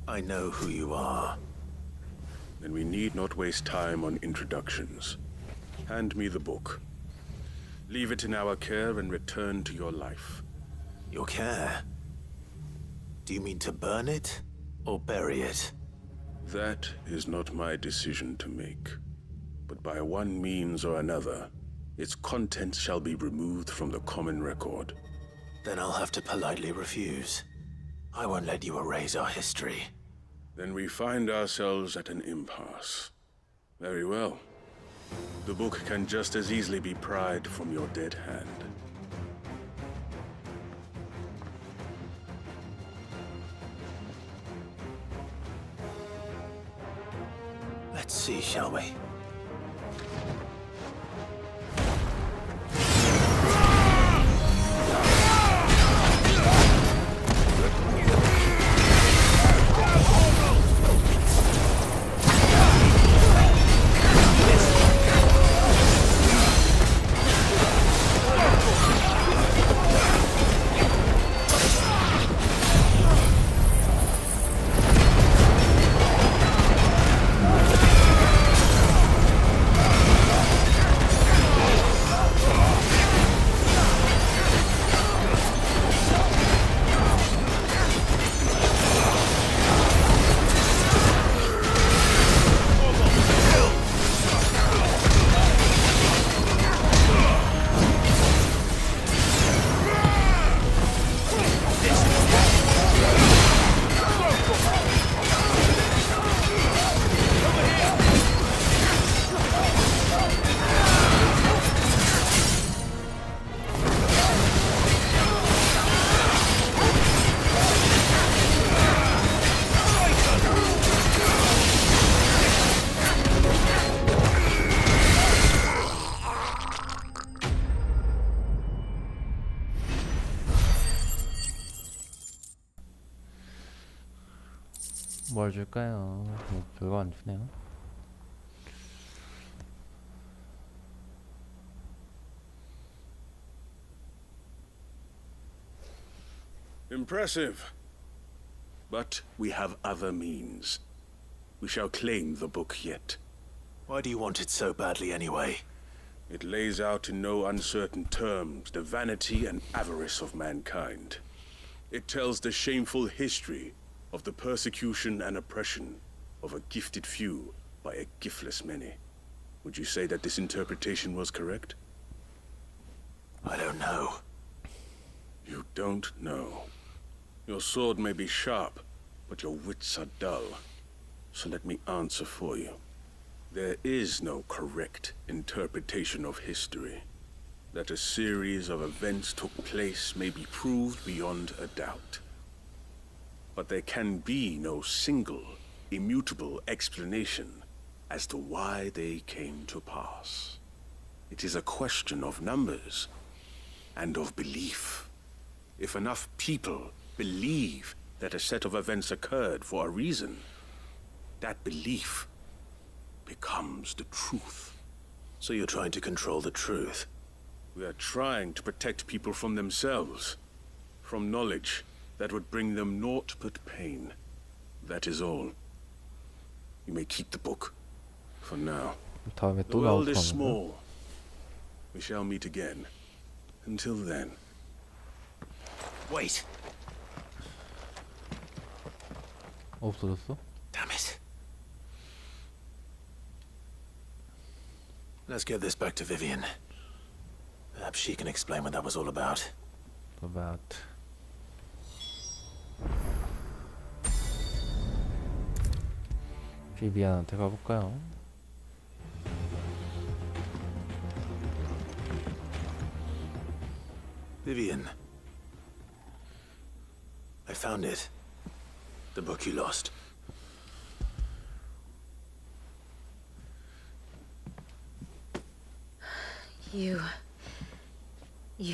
I know who you are. Then we need not waste time on introductions. Hand me the book. Leave it in our care and return to your life. Your care? Do you mean to burn it or bury it? That is not my decision to make. But by one means or another, its contents shall be removed from the common record. Then I'll have to politely refuse. I won't let you erase our history. Then we find ourselves at an impasse. Very well. The book can just as easily be pried from your dead hand. Let's see, shall we? 뭘 줄까요? 뭐 별거 안 주네요. Impressive. But we have other means. We shall claim the book yet. Why do you want it so badly anyway? It lays out in no uncertain terms the vanity and avarice of mankind. It tells the shameful history of the persecution and oppression of a gifted few by a giftless many. Would you say that this interpretation was correct? I don't know. You don't know. Your sword may be sharp, but your wits are dull. So let me answer for you. There is no correct interpretation of history. That a series of events took place may be proved beyond a doubt. But there can be no single, immutable explanation as to why they came to pass. It is a question of numbers and of belief. If enough people believe that a set of events occurred for a reason, that belief becomes the truth. So you're trying to control the truth? We are trying to protect people from themselves, from knowledge that would bring them naught but pain. That is all. You may keep the book. For now. 다음에 The 또 world 나올 is 건가? small. We shall meet again. Until then. Wait. 없어졌어? Damn it. Let's give this back to Vivian. Perhaps she can explain what that was all about. 비비안한테 가볼까요? Vivian. I found it. The book you lost. You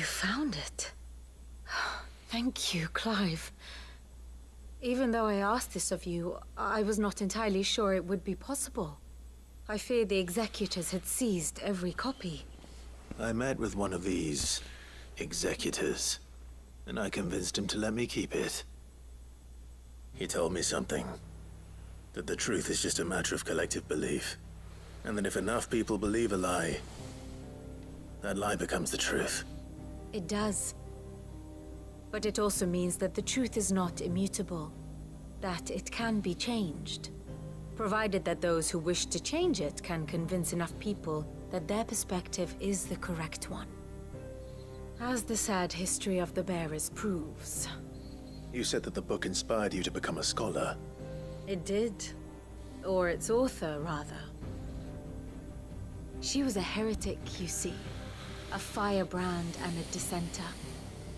found it. Thank you, Clive. Even though I asked this of you, I was not entirely sure it would be possible. I feared the executors had seized every copy. I met with one of these executors, and I convinced him to let me keep it. He told me something. That the truth is just a matter of collective belief. And that if enough people believe a lie, that lie becomes the truth. It does. But it also means that the truth is not immutable. That it can be changed. Provided that those who wish to change it can convince enough people that their perspective is the correct one. As the sad history of the bearers proves. You said that the book inspired you to become a scholar. It did. Or its author, rather. She was a heretic, you see. A firebrand and a dissenter.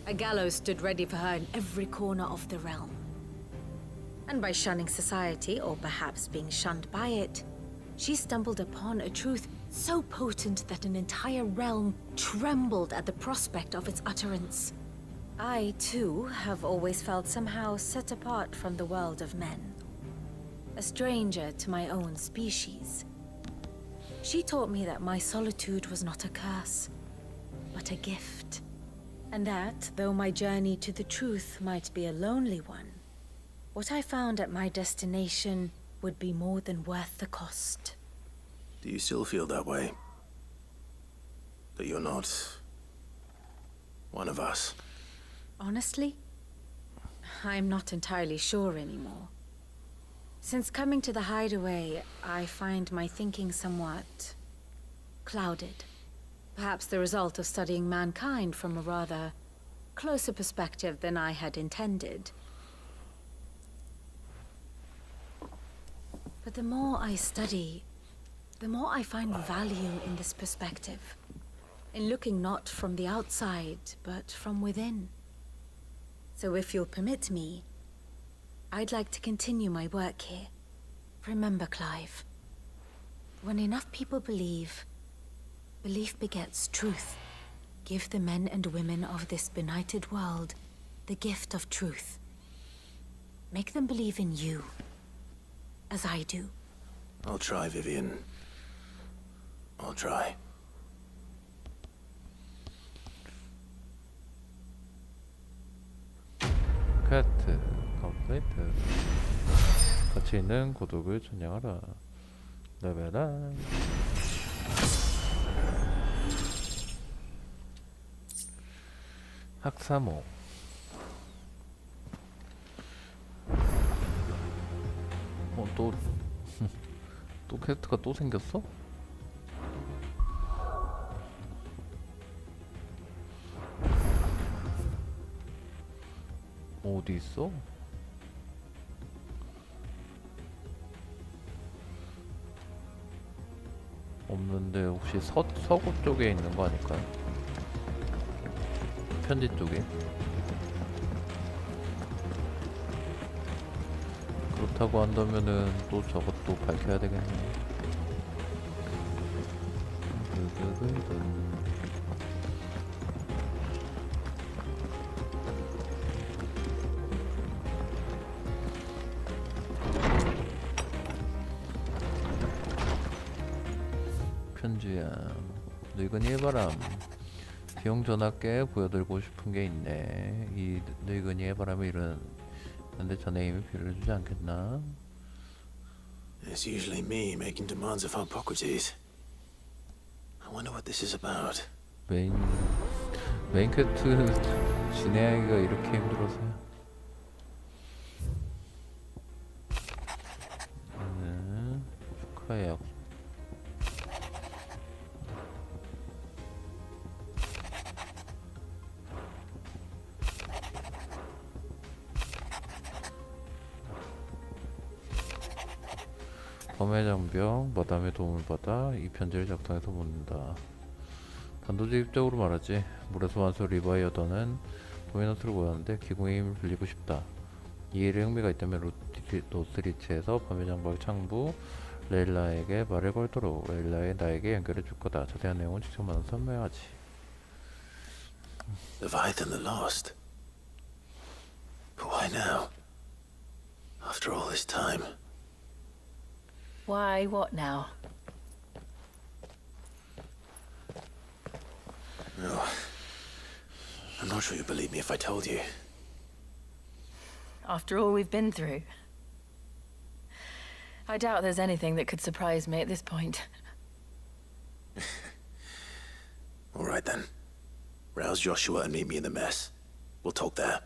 A gallows stood ready for her in every corner of the realm. And by shunning society, or perhaps being shunned by it, she stumbled upon a truth so potent that an entire realm trembled at the prospect of its utterance. I, too, have always felt somehow set apart from the world of men. A stranger to my own species. She taught me that my solitude was not a curse, but a gift. And that, though my journey to the truth might be a lonely one, what I found at my destination would be more than worth the cost. Do you still feel that way? That you're not one of us? Honestly, I'm not entirely sure anymore. Since coming to the hideaway, I find my thinking somewhat clouded. Perhaps the result of studying mankind from a rather closer perspective than I had intended. But the more I study, the more I find value in this perspective. In looking not from the outside, but from within. So if you'll permit me, I'd like to continue my work here. Remember, Clive, when enough people believe, belief begets truth. Give the men and women of this benighted world the gift of truth. Make them believe in you, as I do. I'll try, Vivian. I'll try. 퀘스트 컴플리트. 가치 있는 고독을 전향하라. 레벨업. 학사모. 또 또 퀘스트가 또 생겼어? 어디 있어? 없는데 혹시 서구 쪽에 있는 거 아닐까요? 편지 쪽에. 그렇다고 한다면은 또 저것도 밝혀야 되겠네. 편지야. 늙은 일바람. 비용 전하께 보여드리고 싶은 게 있네. 이 늙은이의 바람이 이르는데 자네 힘이 비를 주지 않겠나? It's usually me making demands of Hippocrates. I wonder what this is about. 메인 퀘스트 진행하기가 이렇게 힘들어서요. 축하해요. 범의 장병, 마담의 도움을 받아 이 편지를 작성해서 보낸다. 단도직입적으로 말하지. 물에서 완수 리바이어더는 도미너스를 구하는데 기공의 힘을 빌리고 싶다. 이 일에 흥미가 있다면 노스리치에서 밤의 장박 창부 레일라에게 말을 걸도록 레일라에 나에게 연결해 줄 거다. 자세한 내용은 직접 만나서 설명하지. Leviathan the Lost. But why now? After all this time. Why, what now? No. I'm not sure you'd believe me if I told you. After all we've been through. I doubt there's anything that could surprise me at this point. All right then. Rouse Joshua and meet me in the mess. We'll talk there.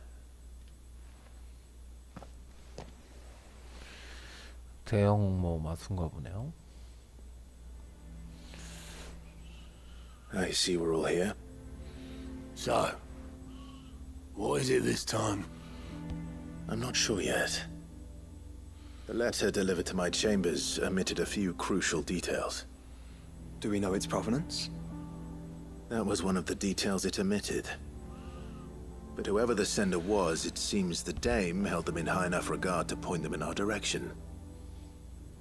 대형 마수인가 보네요. I see we're all here. So, what is it this time? I'm not sure yet. The letter delivered to my chambers omitted a few crucial details. Do we know its provenance? That was one of the details it omitted. But whoever the sender was, it seems the dame held them in high enough regard to point them in our direction.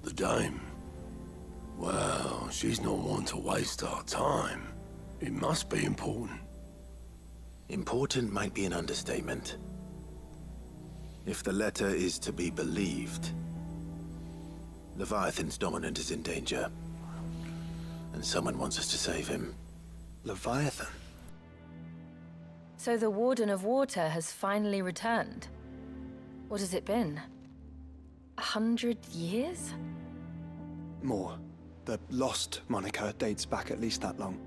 The dame? Well, she's not one to waste our time. It must be important. Important might be an understatement. If the letter is to be believed, Leviathan's dominant is in danger. And someone wants us to save him. Leviathan? So the Warden of Water has finally returned. What has it been? 100 years? More. The Lost moniker dates back at least that long.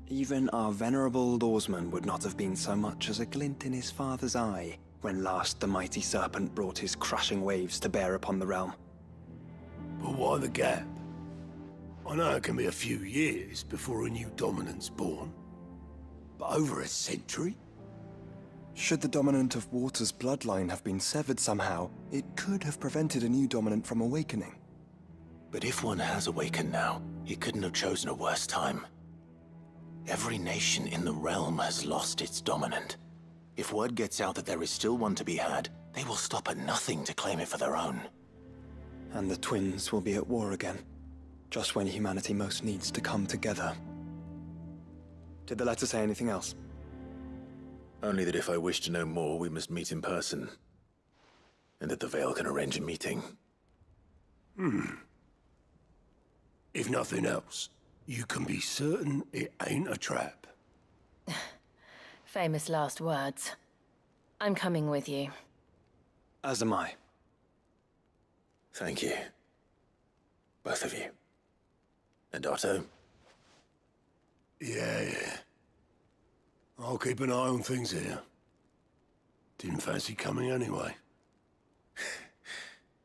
Even our venerable lawsman would not have been so much as a glint in his father's eye when last the mighty serpent brought his crushing waves to bear upon the realm. But why the gap? I know it can be a few years before a new dominant's born. But over a century? Should the dominant of Water's bloodline have been severed somehow, it could have prevented a new dominant from awakening. But if one has awakened now, he couldn't have chosen a worse time. Every nation in the realm has lost its dominant. If word gets out that there is still one to be had, they will stop at nothing to claim it for their own. And the twins will be at war again, just when humanity most needs to come together. Did the letter say anything else? Only that if I wish to know more, we must meet in person. And that the Vale can arrange a meeting. If nothing else, you can be certain it ain't a trap. Famous last words. I'm coming with you. As am I. Thank you. Both of you. And Otto? Yeah. I'll keep an eye on things here. Didn't fancy coming anyway.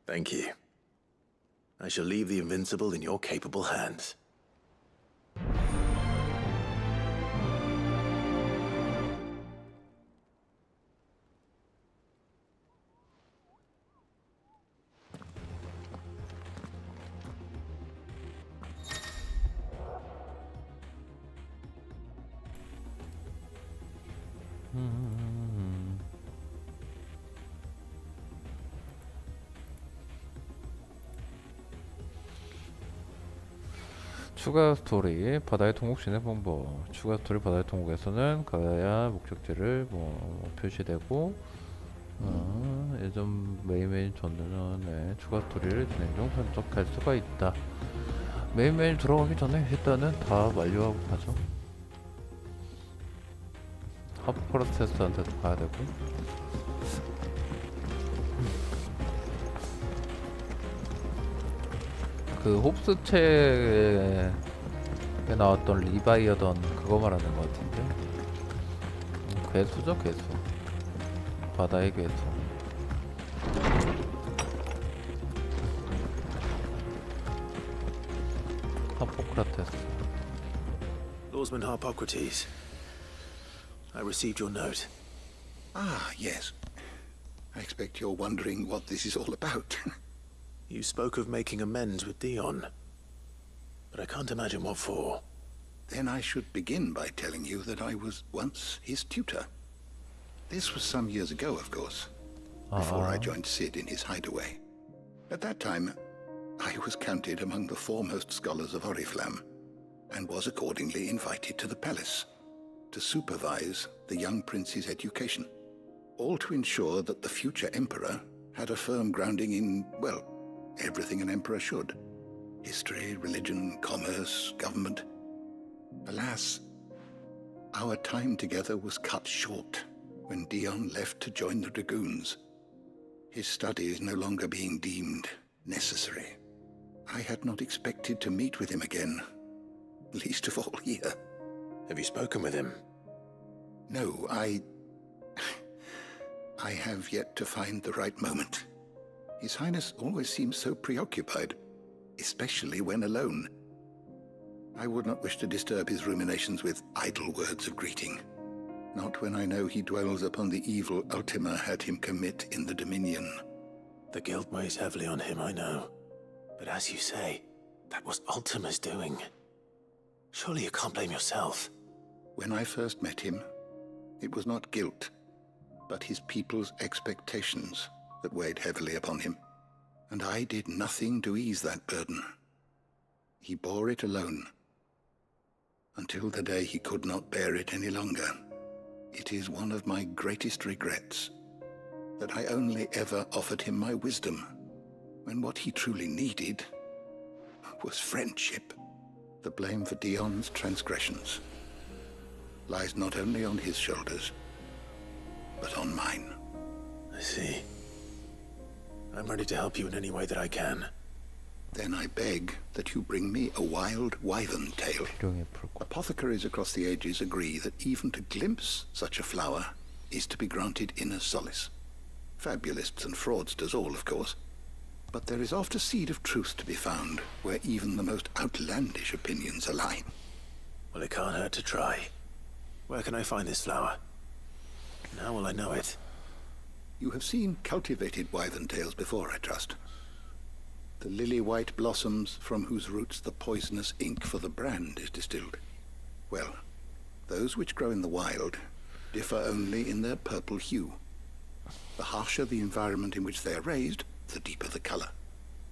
Thank you. I shall leave the Invincible in your capable hands. 추가 스토리 바다의 통곡 진행 방법. 추가 스토리 바다의 통곡에서는 가야 목적지를 표시되고 예전 메인 전에 추가 스토리를 진행 중 선택할 수가 있다. 메인 들어가기 전에 일단은 다 완료하고 가죠. 하포크라테스한테도 가야 되고. 그 홉스 책에 나왔던 리바이어던 그거 말하는 것 같은데. 괴수죠, 괴수. 바다의 괴수. 하포크라테스. Lawsman Harpocrates, I received your note. Ah, yes. I expect you're wondering what this is all about. You spoke of making amends with Dion, but I can't imagine what for. Then I should begin by telling you that I was once his tutor. This was some years ago, of course, before I joined Sid in his hideaway. At that time, I was counted among the foremost scholars of Oriflamme, and was accordingly invited to the palace to supervise the young prince's education, all to ensure that the future emperor had a firm grounding in, well, everything an emperor should. History, religion, commerce, government. Alas, our time together was cut short when Dion left to join the Dragoons, his studies no longer being deemed necessary. I had not expected to meet with him again, least of all here. Have you spoken with him? No, I have yet to find the right moment. His Highness always seems so preoccupied, especially when alone. I would not wish to disturb his ruminations with idle words of greeting, not when I know he dwells upon the evil Ultima had him commit in the Dominion. The guilt weighs heavily on him, I know. But as you say, that was Ultima's doing. Surely you can't blame yourself. When I first met him, it was not guilt, but his people's expectations that weighed heavily upon him, and I did nothing to ease that burden. He bore it alone, until the day he could not bear it any longer. It is one of my greatest regrets that I only ever offered him my wisdom, when what he truly needed was friendship. The blame for Dion's transgressions lies not only on his shoulders, but on mine. I see. I'm ready to help you in any way that I can. Then I beg that you bring me a wild wyvern tail. Apothecaries across the ages agree that even to glimpse such a flower is to be granted inner solace. Fabulists and fraudsters all, of course. But there is oft a seed of truth to be found where even the most outlandish opinions align. Well, it can't hurt to try. Where can I find this flower? And how will I know it? You have seen cultivated wyvern tails before, I trust. The lily-white blossoms from whose roots the poisonous ink for the brand is distilled. Well, those which grow in the wild differ only in their purple hue. The harsher the environment in which they are raised, the deeper the color.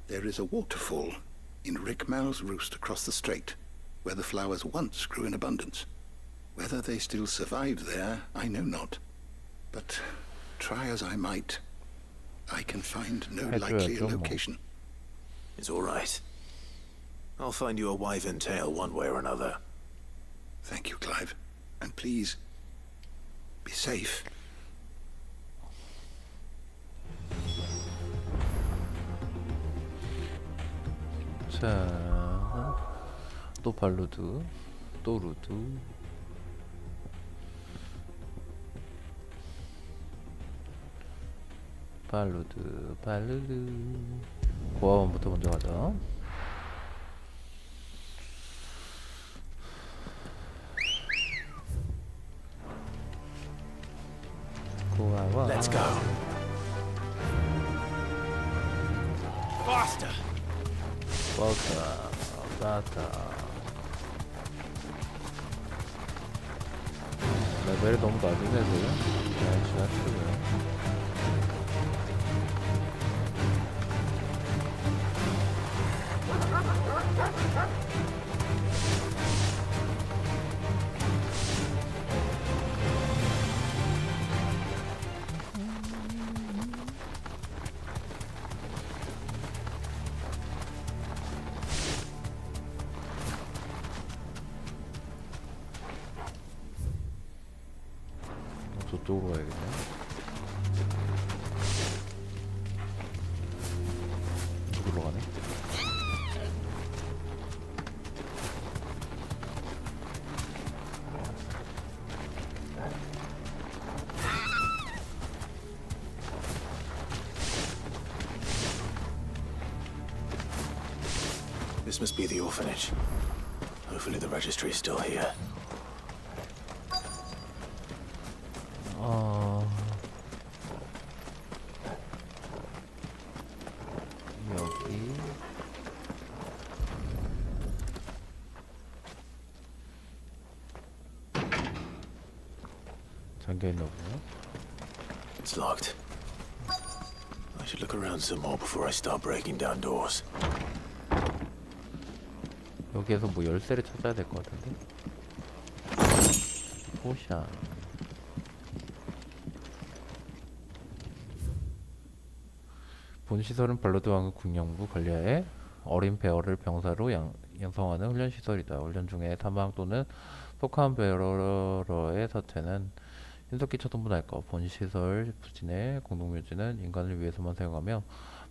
There is a waterfall in Rickmal's roost across the strait, where the flowers once grew in abundance. Whether they still survive there, I know not. But try as I might, I can find no likely location. It's all right. I'll find you a wyvern tail one way or another. Thank you, Clive. And please, be safe. 자, 또 발루드, 또 루드. 발루드. 고아원부터 먼저 가자. 고아원. Let's go. Faster. 빠따. 레벨이 너무 낮은 애들. 지나치고요. 저쪽으로 가야겠네. 이쪽으로 가네. This must be the orphanage. Hopefully the registry is still here. 여기 잠겨 있나 보네. It's locked. I should look around some more before I start breaking down doors. 여기에서 뭐 열쇠를 찾아야 될 것 같은데. 포션. 본 시설은 발로드 왕국 국영부 관리하에 어린 베어를 병사로 양성하는 훈련 시설이다. 훈련 중에 사망 또는 속한 베어러의 사체는 신속히 처분할 것. 본 시설 부진의 공동묘지는 인간을 위해서만 사용하며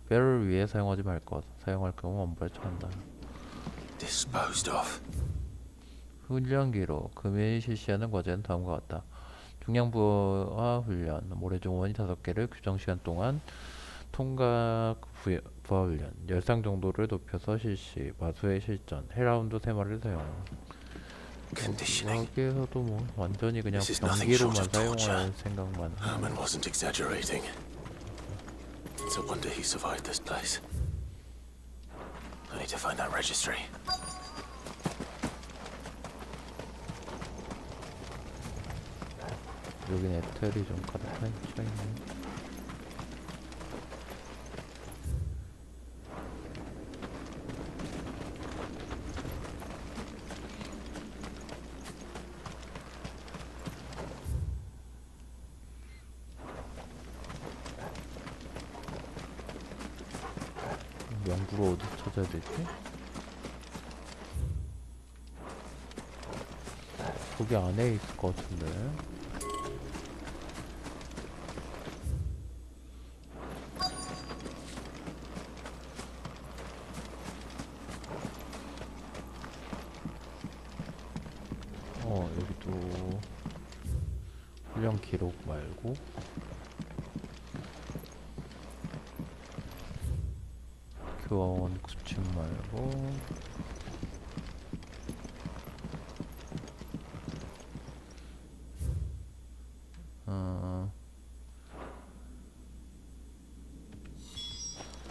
베어를 위해 사용하지 말 것. 사용할 경우 엄벌에 처한다. Disposed of. 훈련 기록. 금일 실시하는 과제는 다음과 같다. 중량부하 훈련. 모래종원이 5개를 규정 시간 동안 통각 부하 훈련. 열상 정도를 높여서 실시. 마수의 실전. 헬라운드 3마리를 사용. 여기에서도 뭐 완전히 그냥 병기로만 사용할 생각만. Herman wasn't exaggerating. It's a wonder he survived this place. I need to find that registry. 여긴 애틀이 좀 가득 차있네. 명부를 어디 찾아야 되지? 거기 안에 있을 것 같은데. 여기도 훈련 기록 말고 교원 구축 말고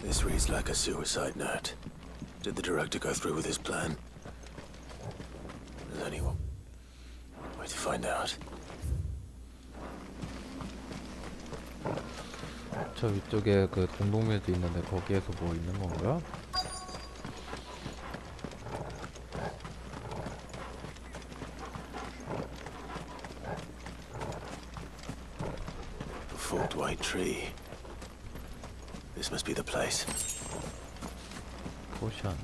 This reads like a suicide note. Did the director go through with his plan? There's only one way to find out. 저 위쪽에 그 공동묘지 있는데 거기에서 뭐 있는 건가요? A forked white tree. This must be the place. 포션.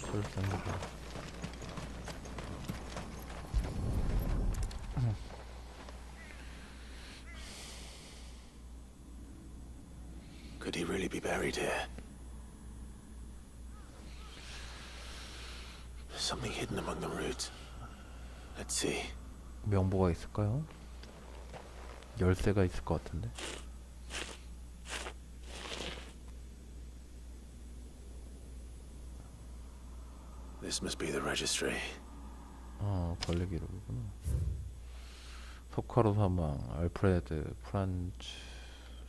철생기다. Could he really be buried here? There's something hidden among the roots. Let's see. 명보가 있을까요? 열쇠가 있을 것 같은데. This must be the registry. 권리 기록이구나. 소카로 사망, 알프레드, 프란츠,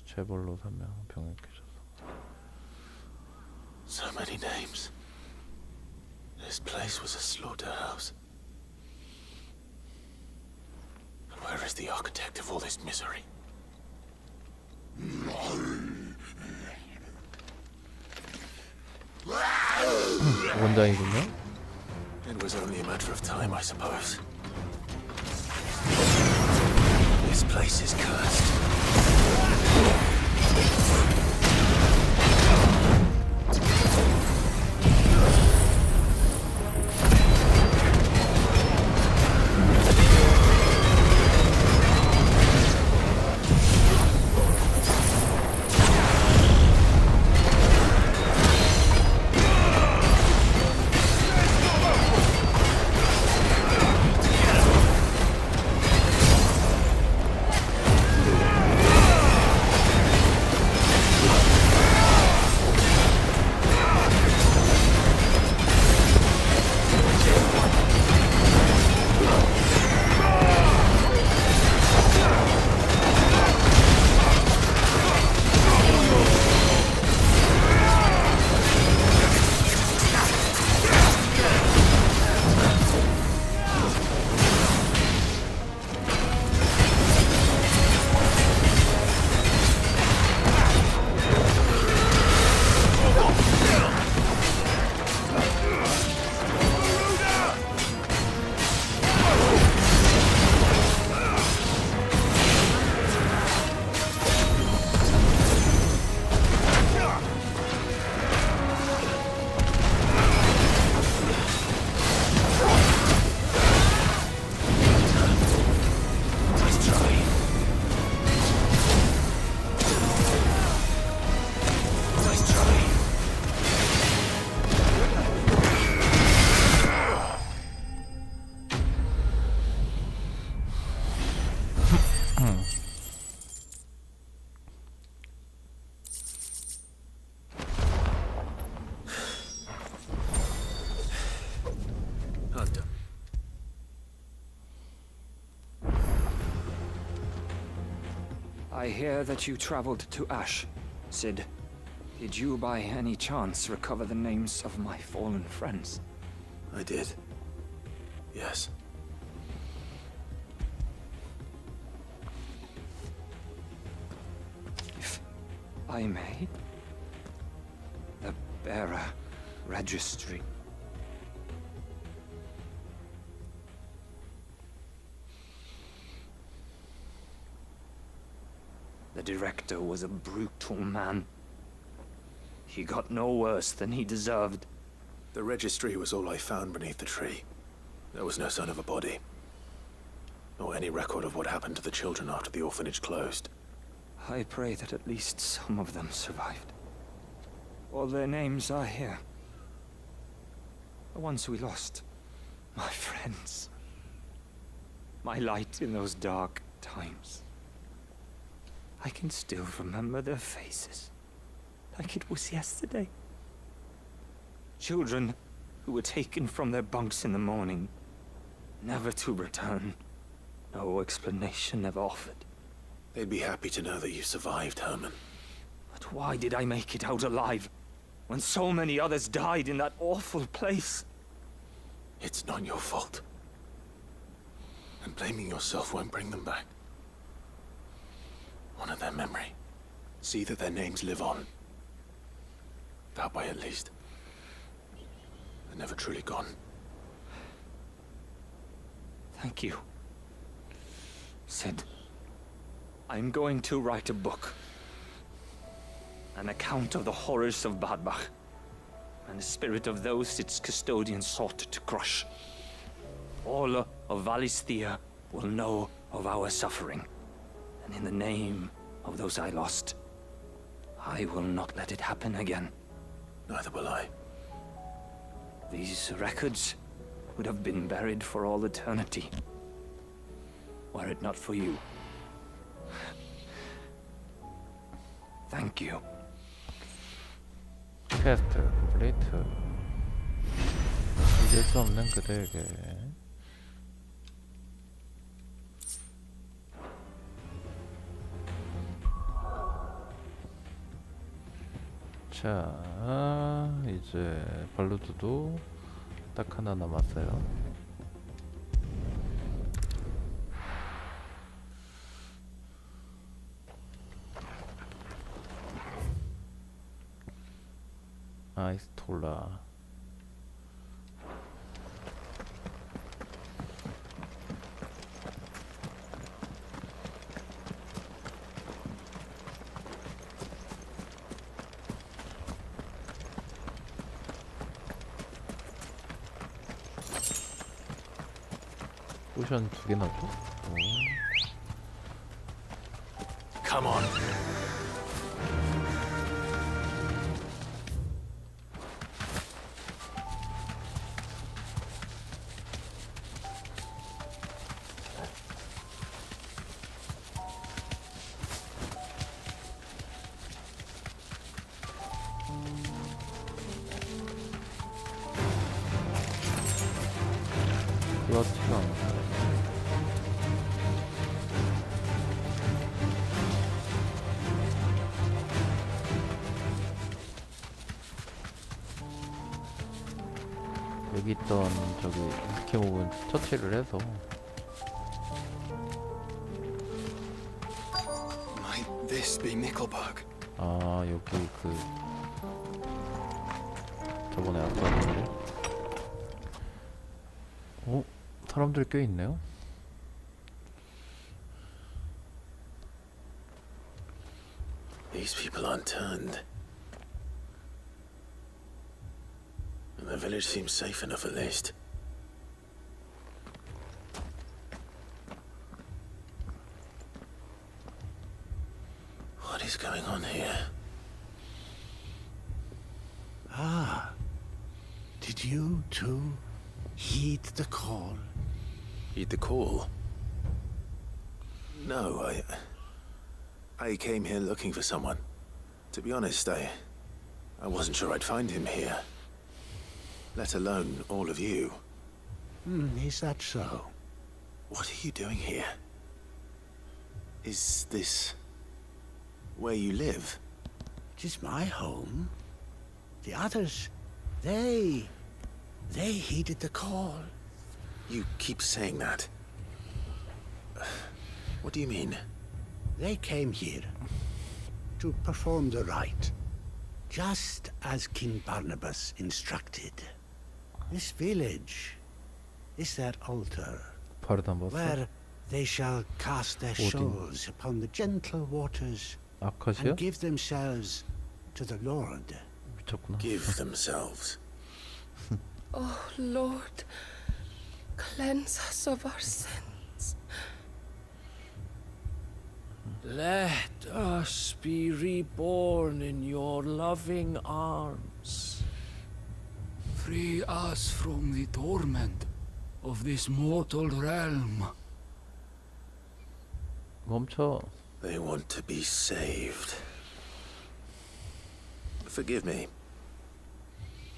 체벌로 사망, 병역해져서. So many names. This place was a slaughterhouse. And where is the architect of all this misery? 원장이군요. It was only a matter of time, I suppose. This place is cursed. I hear that you traveled to Ash, Sid. Did you by any chance recover the names of my fallen friends? I did. Yes. If I may, the bearer registry. The director was a brutal man. He got no worse than he deserved. The registry was all I found beneath the tree. There was no sign of a body. Or any record of what happened to the children after the orphanage closed. I pray that at least some of them survived. All their names are here. The ones we lost. My friends. My light in those dark times. I can still remember their faces, like it was yesterday. Children who were taken from their bunks in the morning, never to return. No explanation ever offered. They'd be happy to know that you survived, Herman. But why did I make it out alive, when so many others died in that awful place? It's not your fault. And blaming yourself won't bring them back. Honor their memory. See that their names live on. That way, at least. They're never truly gone. Thank you, Sid. I'm going to write a book. An account of the horrors of Badbach, and the spirit of those its custodians sought to crush. All of Valisthea will know of our suffering. And in the name of those I lost, I will not let it happen again. Neither will I. These records would have been buried for all eternity, were it not for you. Thank you. 퀘스트 컴플리트. 잊을 수 없는 그대에게. 자, 이제 발루드도 딱 하나 남았어요. 아이스톨라. 포션 2개나 줘? Come on. 그렇지가 않아. 여기 있던 저기 스케몹은 처치를 해서. Might this be Nickelberg? 아, 여기 그 저번에 아까 봤는데. 어? 사람들 꽤 있네요. These people aren't turned. And the village seems safe enough at least. What is going on here? Ah, did you too heed the call? Heed the call? No, I came here looking for someone. To be honest, I wasn't sure I'd find him here. Let alone all of you. Is that so? What are you doing here? Is this where you live? It is my home. The others, they heeded the call. You keep saying that. What do you mean? They came here to perform the rite, just as King Barnabas instructed. This village is their altar, 발을 안 봤어? where they shall cast their 어디? souls upon the gentle waters 아카시아? and give themselves to the Lord. 미쳤구나. Give themselves. Oh, Lord, cleanse us of our sins. Let us be reborn in your loving arms. Free us from the torment of this mortal realm. 멈춰. They want to be saved. Forgive me,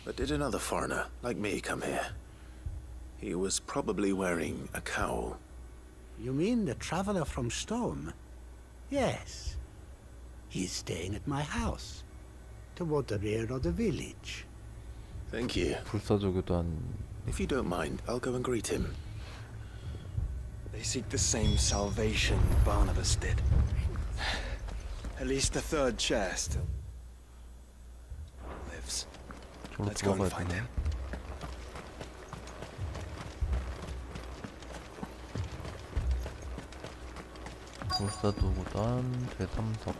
but did another foreigner like me come here? He was probably wearing a cowl. You mean the traveler from Storm? Yes. He's staying at my house, toward the rear of the village. Thank you. 불사조교도 안. If you don't mind, I'll go and greet him. They seek the same salvation Barnabas did. At least the third chair still lives. 저로 Let's go and 들어가야 find 되네. him. 불사조구단 제3석.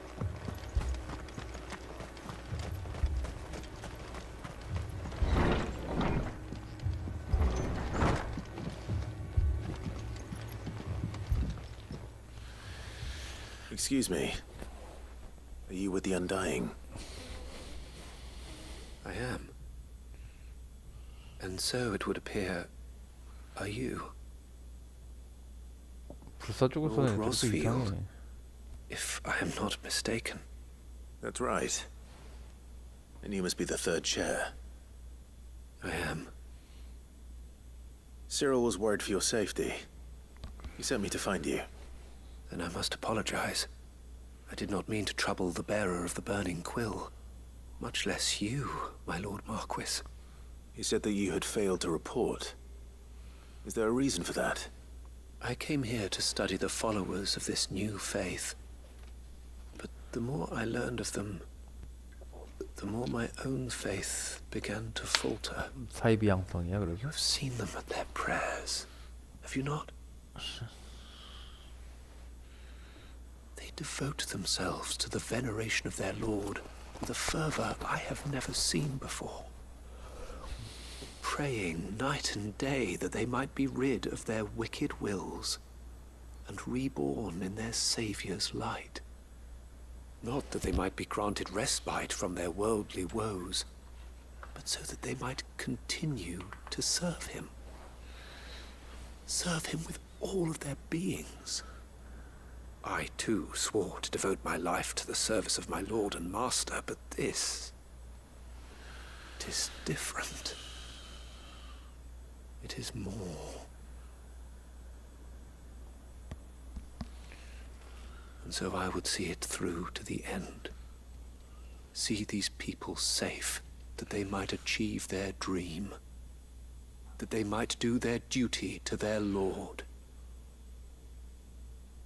Excuse me. Are you with the Undying? I am. And so it would appear, are you? 불사조구선에 Lord 좀 이상해. Rosfield, if I am not mistaken. That's right. And you must be the third chair. I am. Cyril was worried for your safety. He sent me to find you. Then I must apologize. I did not mean to trouble the bearer of the burning quill. Much less you, my Lord Marquis. He said that you had failed to report. Is there a reason for that? I came here to study the followers of this new faith. But the more I learned of them, the more my own faith began to falter. 사이비양성이야 그래서. You have seen them at their prayers, have you not? They devote themselves to the veneration of their Lord with a fervor I have never seen before. Praying night and day that they might be rid of their wicked wills and reborn in their Saviour's light. Not that they might be granted respite from their worldly woes, but so that they might continue to serve him. Serve him with all of their beings. I, too, swore to devote my life to the service of my Lord and Master, but this... it is different. It is more. And so I would see it through to the end. See these people safe, that they might achieve their dream. That they might do their duty to their Lord.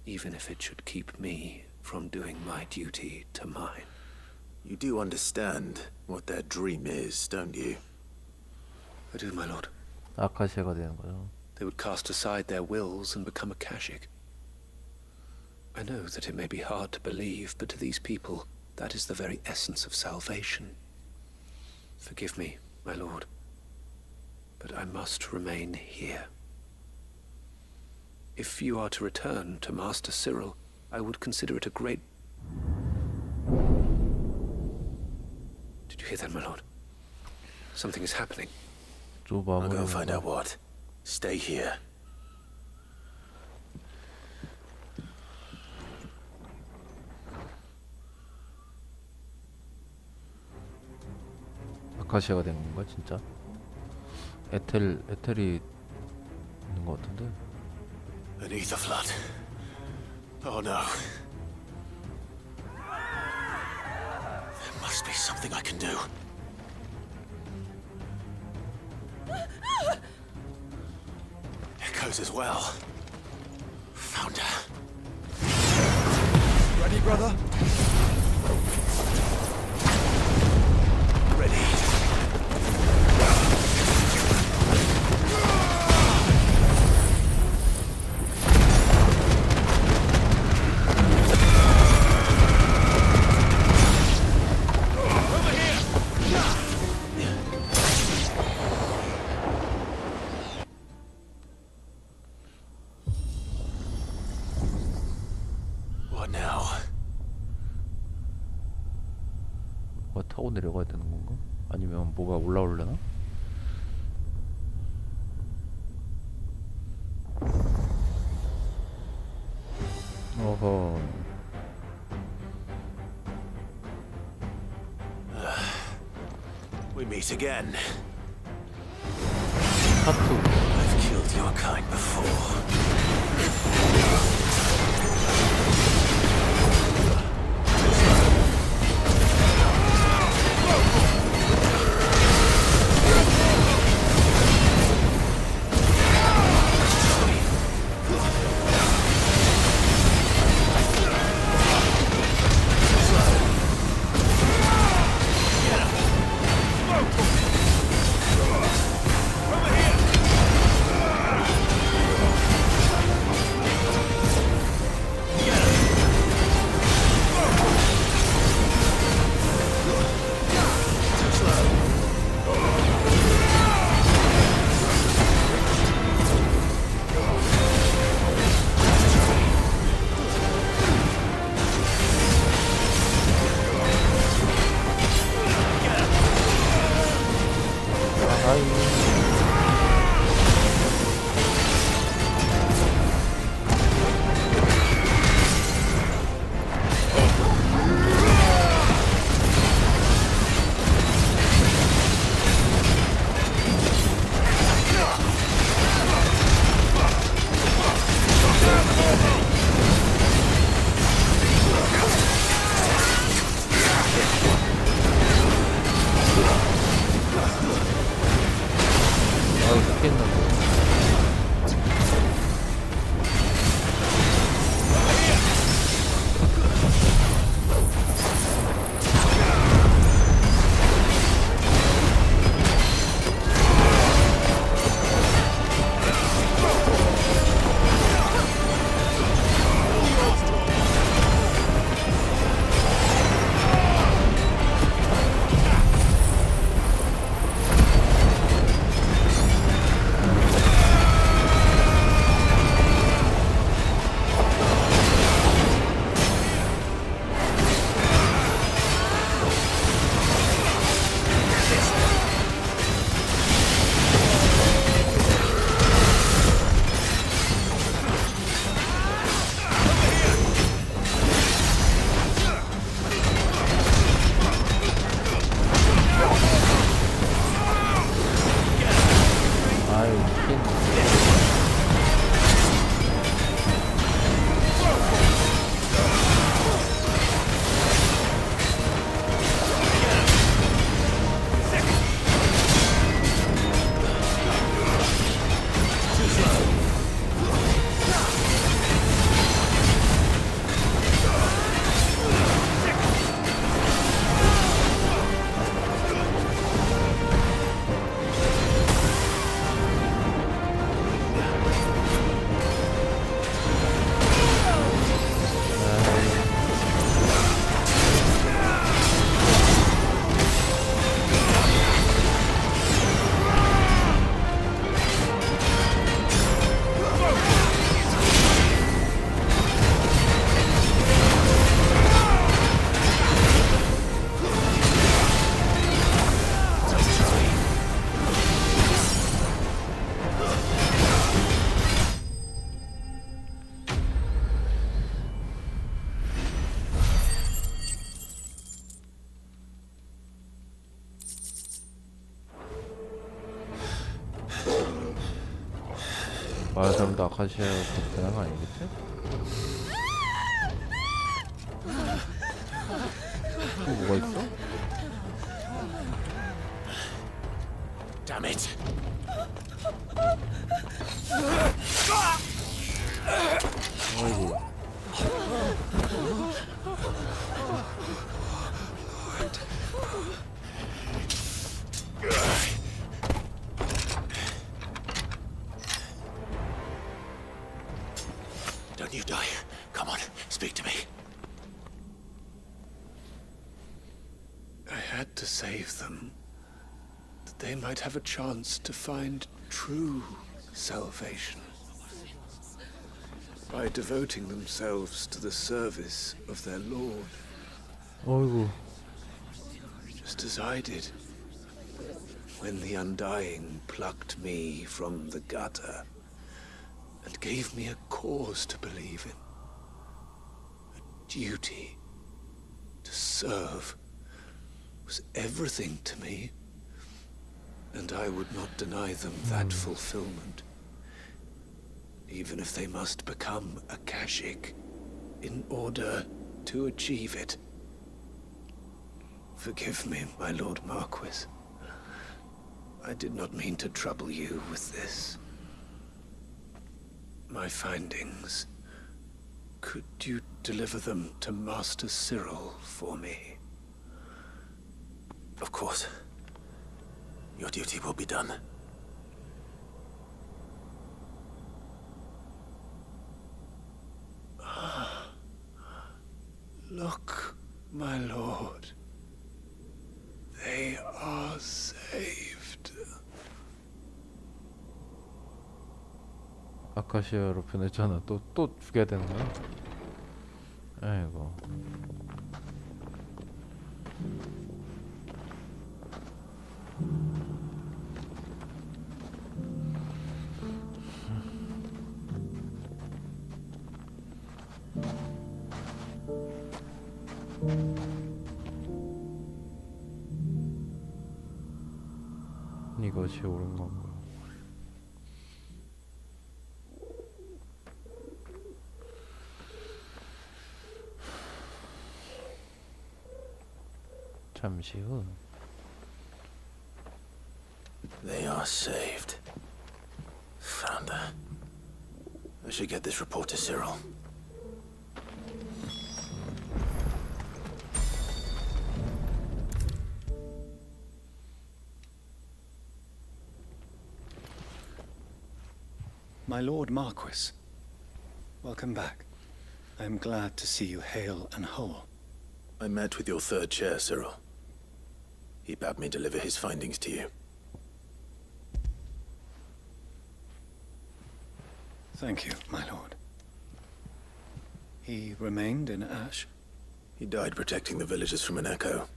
Even if it should keep me from doing my duty to mine. You do understand what their dream is, don't you? I do, my lord. 아카시아가 되는 거죠. They would cast aside their wills and become Akashic. I know that it may be hard to believe, but to these people, that is the very essence of salvation. Forgive me, my lord, but I must remain here. If you are to return to Master Cyril, I would consider it a great... Did you hear that, my lord? Something is happening. I'll go and find out what. Stay here. 아카시아가 된 건가 진짜? 에텔이 있는 것 같은데. Beneath the flood. Oh no. must be something I can do. Echoes as well. Found her. Ready, brother? Ready. What now? 뭐 타고 내려가야 되는 건가? 아니면 뭐가 올라오려나? 어허. We meet again. 하트. I've killed your kind before. 마을 사람도 아카시아 비슷한 거 아니겠지? 또 뭐가 있어? 어이구. Don't you die. Come on, speak to me. I had to save them, that they might have a chance to find true salvation. By devoting themselves to the service of their Lord. 어이구. Just as I did, when the Undying plucked me from the gutter and gave me a cause to believe in. A duty to serve was everything to me, and I would not deny them that fulfillment, even if they must become a Kashik in order to achieve it. Forgive me, my Lord Marquis. I did not mean to trouble you with this. My findings. Could you deliver them to Master Cyril for me? Of course. Your duty will be done. Look, my lord. They are saved. 아카시아로 변했잖아. 또 죽여야 되는 거야? 아이고. 이것이 옳은 건가? 잠시 후. They are saved. Founder. I should get this report to Cyril. My Lord Marquis, welcome back. I am glad to see you hale and whole. I met with your third chair, Cyril. He bade me deliver his findings to you. Thank you, my lord. He remained in Ash? He died protecting the villagers from an echo.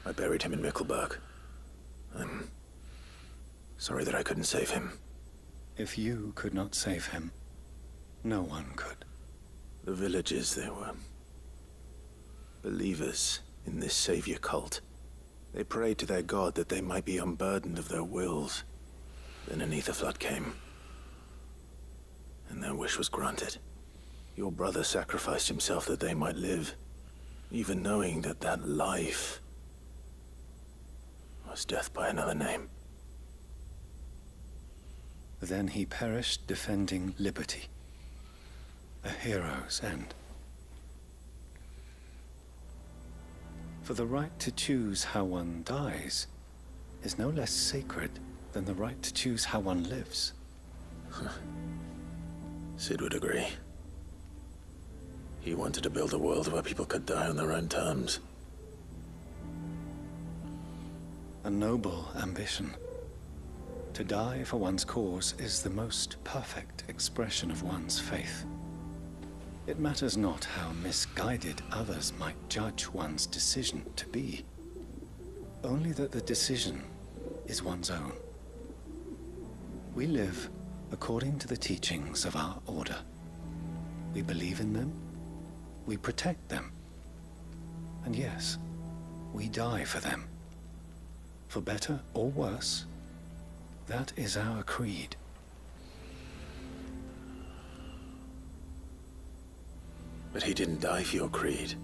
I buried him in Mickelberg. I'm sorry that I couldn't save him. If you could not save him, no one could. The villagers, they were believers in this savior cult. They prayed to their god that they might be unburdened of their wills. Then an ether flood came, and their wish was granted. Your brother sacrificed himself that they might live, even knowing that that life was death by another name. Then he perished defending liberty. A hero's end. For the right to choose how one dies is no less sacred than the right to choose how one lives. Sid would agree. He wanted to build a world where people could die on their own terms. A noble ambition. To die for one's cause is the most perfect expression of one's faith. It matters not how misguided others might judge one's decision to be. Only that the decision is one's own. We live according to the teachings of our order. We believe in them, we protect them, and yes, we die for them. For better or worse, that is our creed. But he didn't die for your creed.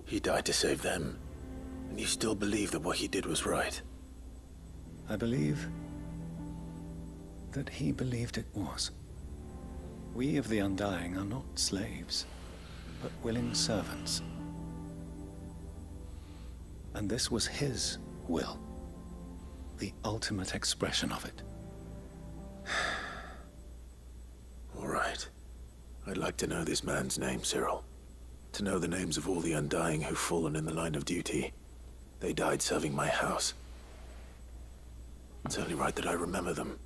He died to save them, and you still believe that what he did was right. I believe that he believed it was. We of the Undying are not slaves, but willing servants. And this was his will, the ultimate expression of it. All right. I'd like to know this man's name, Cyril. To know the names of all the Undying who've fallen in the line of duty. They died serving my house. It's only right that I remember them.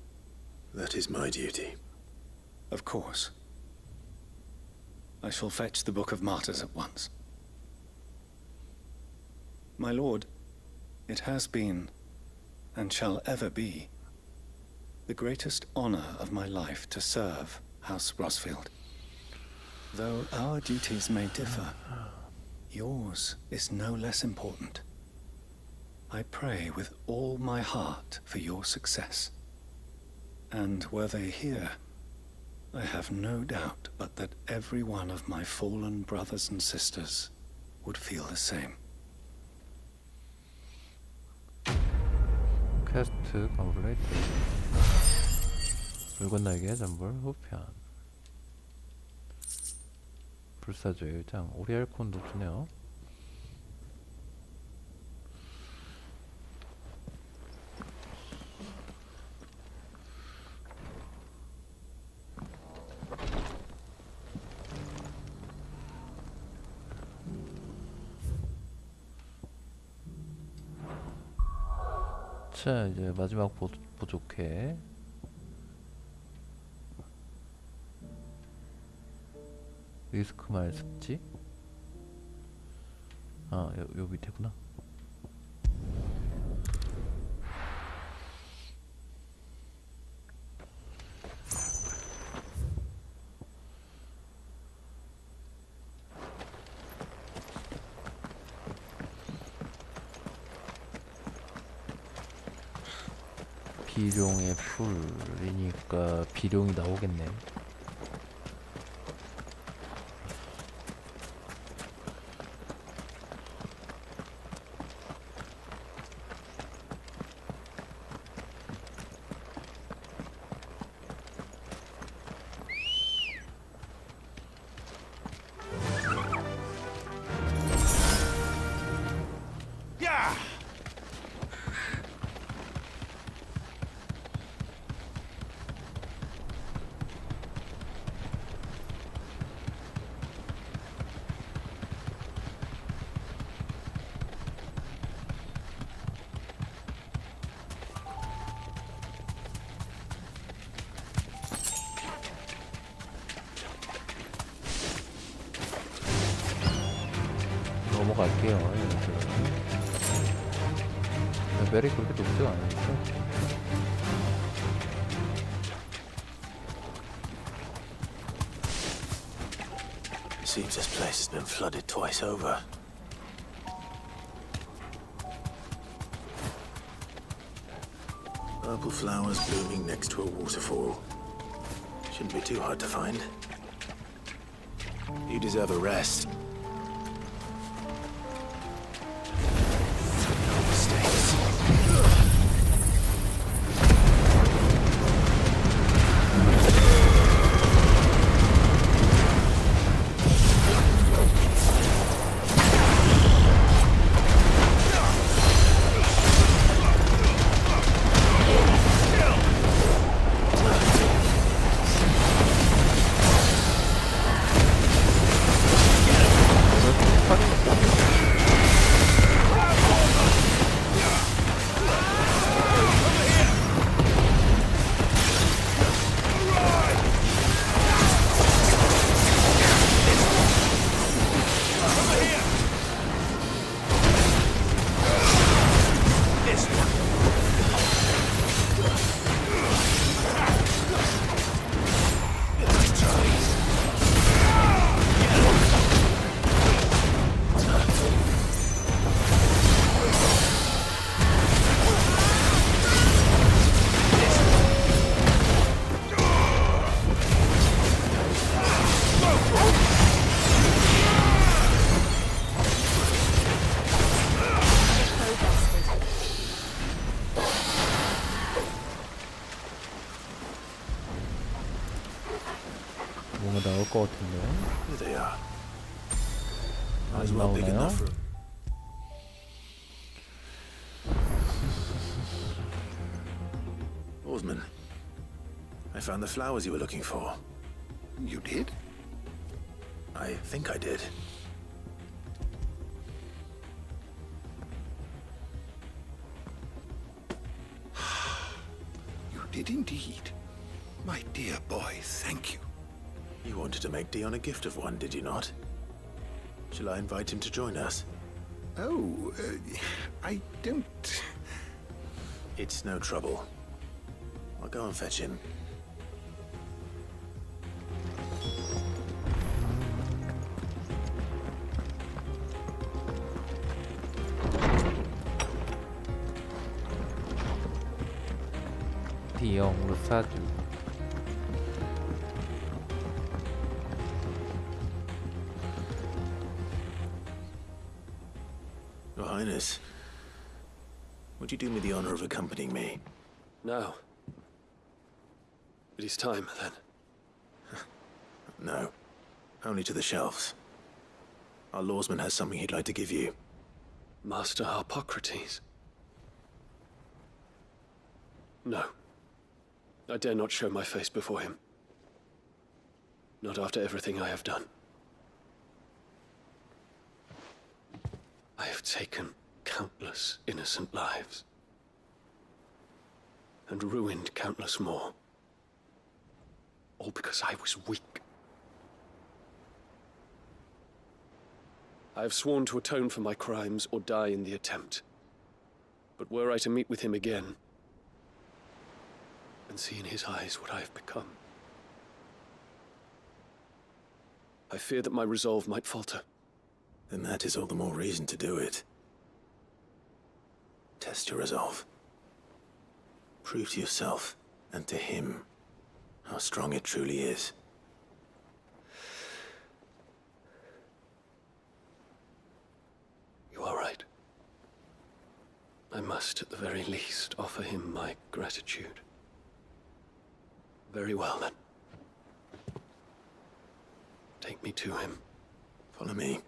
That is my duty. Of course. I shall fetch the Book of Martyrs at once. My lord, it has been, and shall ever be, the greatest honor of my life to serve House Rosfield. Though our duties may differ, yours is no less important. I pray with all my heart for your success. And were they here, I have no doubt but that every one of my fallen brothers and sisters would feel the same. 퀘스트 컴플레이트. 붉은 날개 전볼 후편. 불사조의 일장. 오리알콘 높으네요. 자, 이제 마지막 부족해. 리스크말 습지? 아, 요 밑에구나. 비룡의 풀이니까 비룡이 나오겠네. 넘어갈게요. 레벨이 그렇게 높지가 않으니까. Seems this place has been flooded twice over. Purple flowers blooming next to a waterfall. Shouldn't be too hard to find. You deserve a rest. No mistakes. Get him! 것 같은데. Here they are. Might 안 as well pick 나오나요? enough for... Oarsman, I found the flowers you were looking for. You did? I think I did. You did indeed. My dear boy, thank you. You wanted to make Dion a gift of one, did you not? Shall I invite him to join us? Oh, I don't... It's no trouble. I'll go and fetch him. 디용 루사주. Your Highness, would you do me the honor of accompanying me? No. It is time, then. No. Only to the shelves. Our lawsman has something he'd like to give you. Master Harpocrates. No. I dare not show my face before him. Not after everything I have done. I have taken countless innocent lives. And ruined countless more. All because I was weak. I have sworn to atone for my crimes or die in the attempt. But were I to meet with him again, and see in his eyes what I have become, I fear that my resolve might falter. Then that is all the more reason to do it. Test your resolve. Prove to yourself and to him how strong it truly is. You are right. I must, at the very least, offer him my gratitude. Very well, then. Take me to him. Follow me.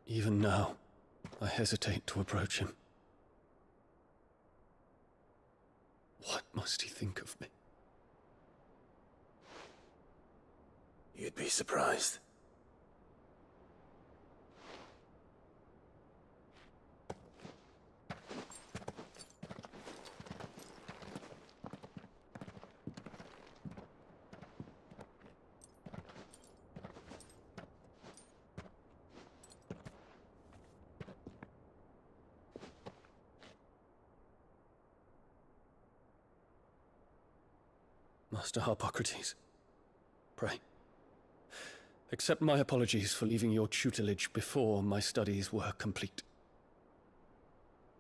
Even now, I hesitate to approach him. What must he think of me? You'd be surprised. Master Harpocrates, pray, accept my apologies for leaving your tutelage before my studies were complete.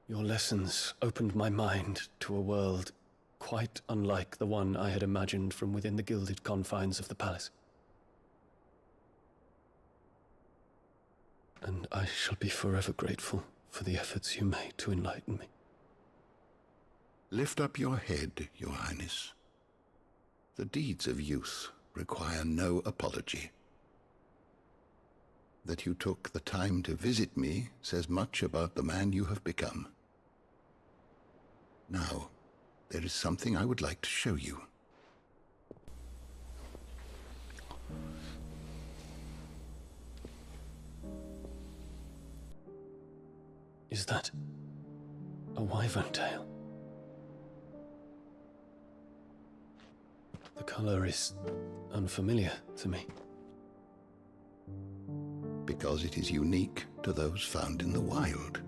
Your lessons opened my mind to a world quite unlike the one I had imagined from within the gilded confines of the palace. And I shall be forever grateful for the efforts you made to enlighten me. Lift up your head, Your Highness. The deeds of youth require no apology. That you took the time to visit me says much about the man you have become. Now, there is something I would like to show you. Is that a wyvern tail? The color is unfamiliar to me. Because it is unique to those found in the wild.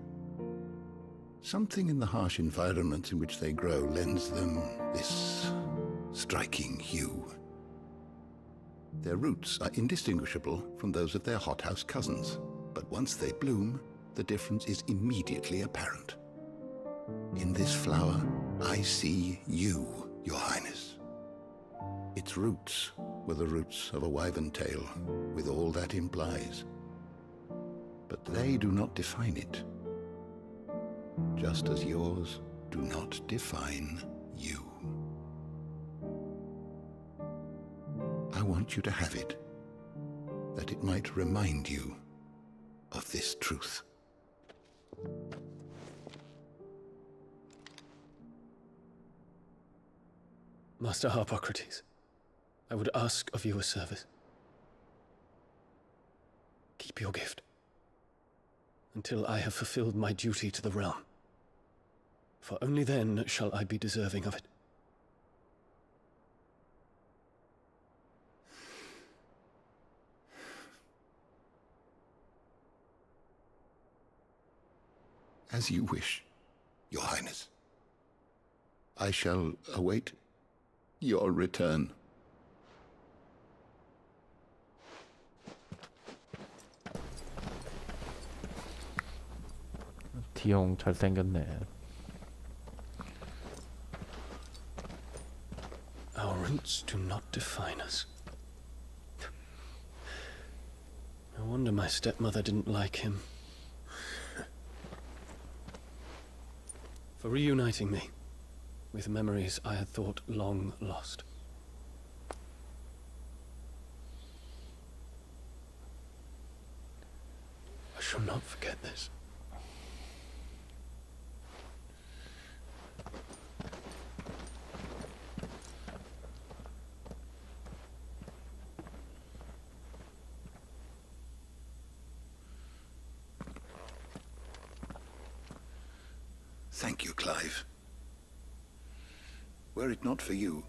Something in the harsh environments in which they grow lends them this striking hue. Their roots are indistinguishable from those of their hothouse cousins, but once they bloom, the difference is immediately apparent. In this flower, I see you, Your Highness. Its roots were the roots of a wyvern tail, with all that implies. But they do not define it, just as yours do not define you. I want you to have it, that it might remind you of this truth. Master Harpocrates, I would ask of you a service. Keep your gift until I have fulfilled my duty to the realm, for only then shall I be deserving of it. As you wish, Your Highness. I shall await your return. 디용 잘생겼네. Our roots do not define us. No wonder my stepmother didn't like him. For reuniting me with memories I had thought long lost. I shall not forget this. Thank you, Clive. Were it not for you,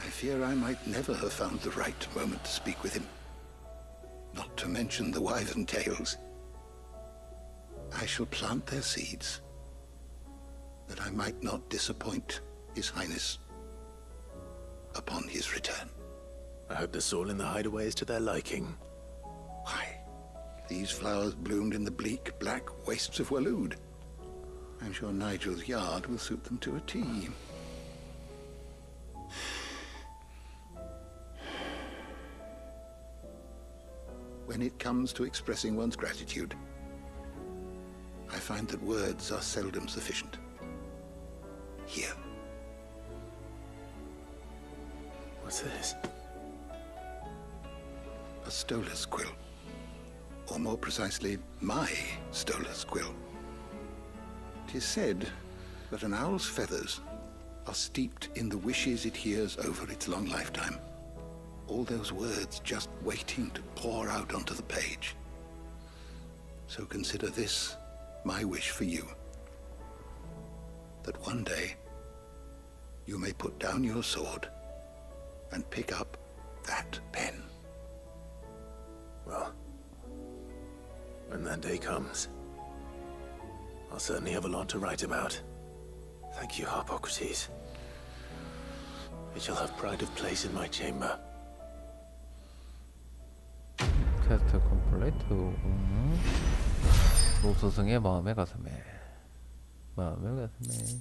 I fear I might never have found the right moment to speak with him. Not to mention the wyvern tales. I shall plant their seeds, that I might not disappoint His Highness upon his return. I hope the soil in the hideaway is to their liking. Why, these flowers bloomed in the bleak, black wastes of Waloed. I'm sure Nigel's yard will suit them to a T. When it comes to expressing one's gratitude, I find that words are seldom sufficient. Here. What's this? A stolas quill. Or more precisely, my stolas quill. 'Tis said that an owl's feathers are steeped in the wishes it hears over its long lifetime. All those words just waiting to pour out onto the page. So consider this my wish for you. That one day you may put down your sword and pick up that pen. Well, when that day comes, I'll certainly have a lot to write about. Thank you, Harpocrates. It shall have pride of place in my chamber. 퀘스트 컴플레이트. 노스승의 마음의 가슴에. 마음의 가슴에.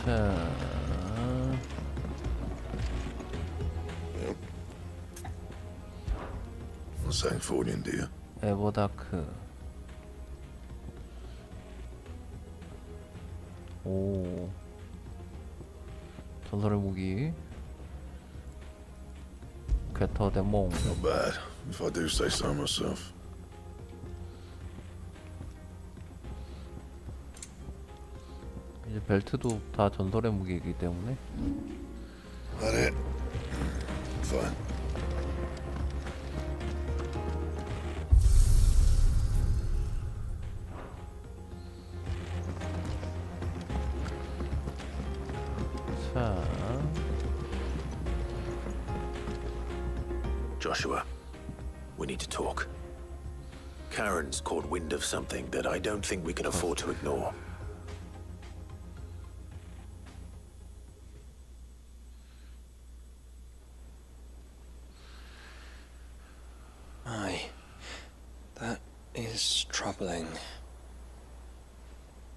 자, What's that for, dear? 에버다크. 오, 전설의 무기. 궤터 대몽. Not bad, if I do say so myself. 이제 벨트도 다 전설의 무기이기 때문에. That it? Fine. 자, Joshua, we need to talk. Karen's caught wind of something that I don't think we can afford to ignore. Aye, that is troubling.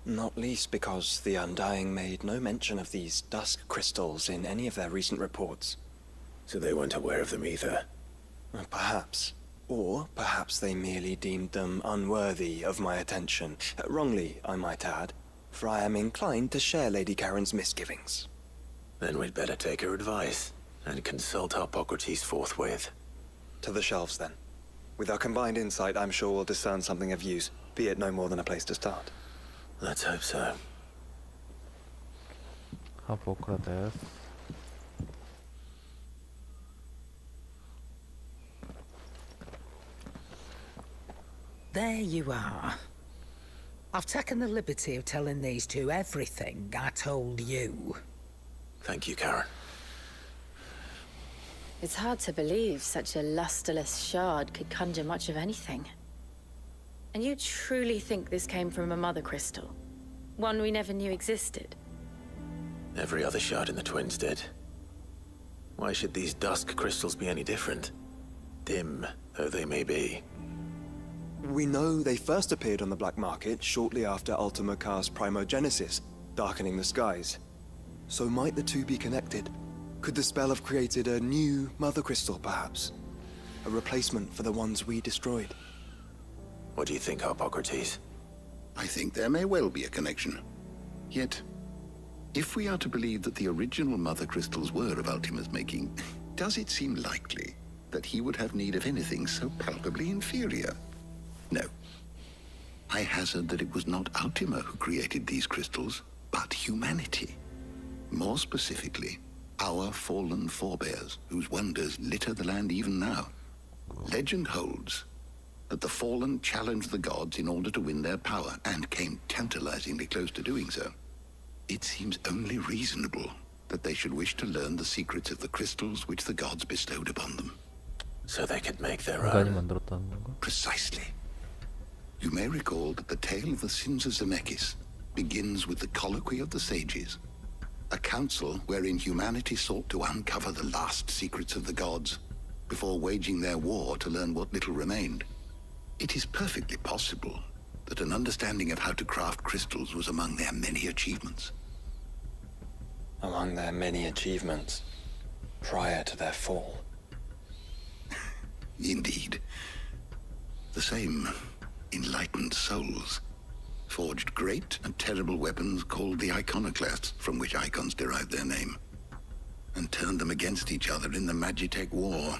Not least because the Undying made no mention of these dusk crystals in any of their recent reports. So they weren't aware of them either. Perhaps. Or perhaps they merely deemed them unworthy of my attention. Wrongly, I might add, for I am inclined to share Lady Karen's misgivings. Then we'd better take her advice and consult Hippocrates forthwith. To the shelves, then. With our combined insight, I'm sure we'll discern something of use, be it no more than a place to start. Let's hope so. Hippocrates. There you are. I've taken the liberty of telling these two everything I told you. Thank you, Karen. It's hard to believe such a lusterless shard could conjure much of anything. And you truly think this came from a mother crystal? One we never knew existed? Every other shard in the Twins did. Why should these dusk crystals be any different? Dim though they may be. We know they first appeared on the black market shortly after Ultima Car's primogenesis, darkening the skies. So might the two be connected? Could the spell have created a new mother crystal, perhaps? A replacement for the ones we destroyed? What do you think, Hippocrates? I think there may well be a connection. Yet, if we are to believe that the original mother crystals were of Ultima's making, does it seem likely that he would have need of anything so palpably inferior? No. I hazard that it was not Ultima who created these crystals, but humanity. More specifically, our fallen forebears, whose wonders litter the land even now. Legend holds that the fallen challenged the gods in order to win their power, and came tantalizingly close to doing so. It seems only reasonable that they should wish to learn the secrets of the crystals which the gods bestowed upon them. So they could make their 인간이 own. 만들었다는 건가? Precisely. You may recall that the tale of the sins of Zemeckis begins with the colloquy of the sages, a council wherein humanity sought to uncover the last secrets of the gods before waging their war to learn what little remained. It is perfectly possible that an understanding of how to craft crystals was among their many achievements. Among their many achievements, prior to their fall. Indeed. The same enlightened souls forged great and terrible weapons called the iconoclasts, from which icons derive their name, and turned them against each other in the Magitech War.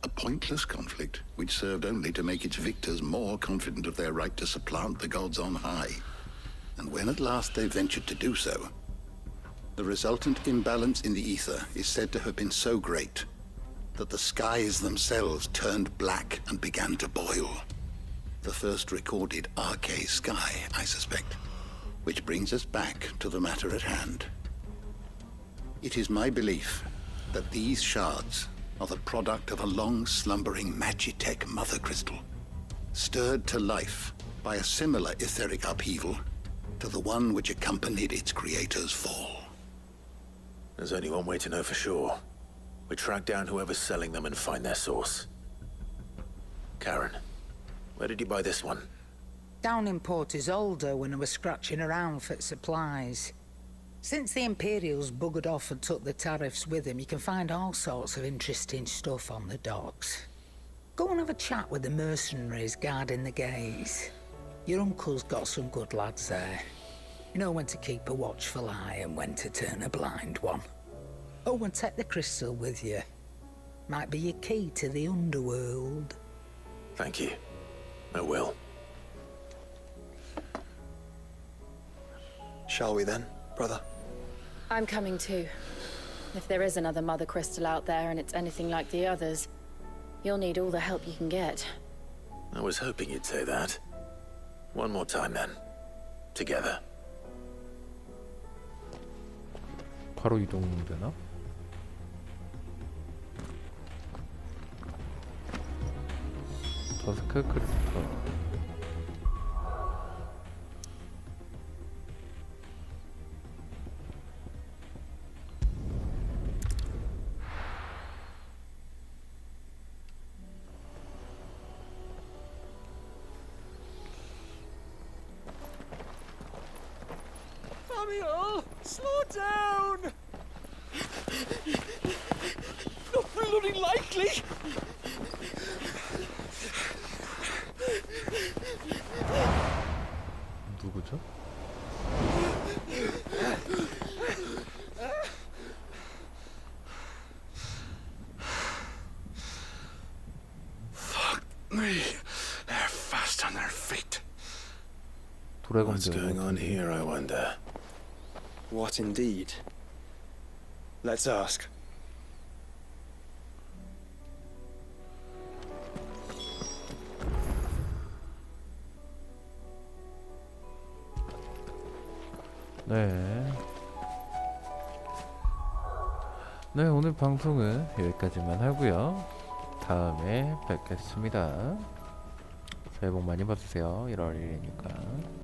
A pointless conflict which served only to make its victors more confident of their right to supplant the gods on high. And when at last they ventured to do so, the resultant imbalance in the ether is said to have been so great that the skies themselves turned black and began to boil. The first recorded Arcade sky, I suspect. Which brings us back to the matter at hand. It is my belief that these shards are the product of a long-slumbering Magitech mother crystal, stirred to life by a similar etheric upheaval to the one which accompanied its creator's fall. There's only one way to know for sure. We track down whoever's selling them and find their source. Karen, where did you buy this one? Down in Port Isolde when I was scratching around for supplies. Since the Imperials buggered off and took the tariffs with them, you can find all sorts of interesting stuff on the docks. Go and have a chat with the mercenaries guarding the gates. Your uncle's got some good lads there. You know when to keep a watchful eye and when to turn a blind one. Oh, and take the crystal with you. Might be your key to the underworld. Thank you. I will. Shall we then, brother? I'm coming too. If there is another mother crystal out there and it's anything like the others, you'll need all the help you can get. I was hoping you'd say that. One more time then. Together. 바로 이동되나? 더스크 크리스터. Samuel, slow down! Not bloody likely! 누구죠? Fuck me. They're fast on their feet. What's going on here, I wonder? What indeed? Let's ask. 네. 네, 오늘 방송은 여기까지만 하고요. 다음에 뵙겠습니다. 새해 복 많이 받으세요. 1월 1일이니까.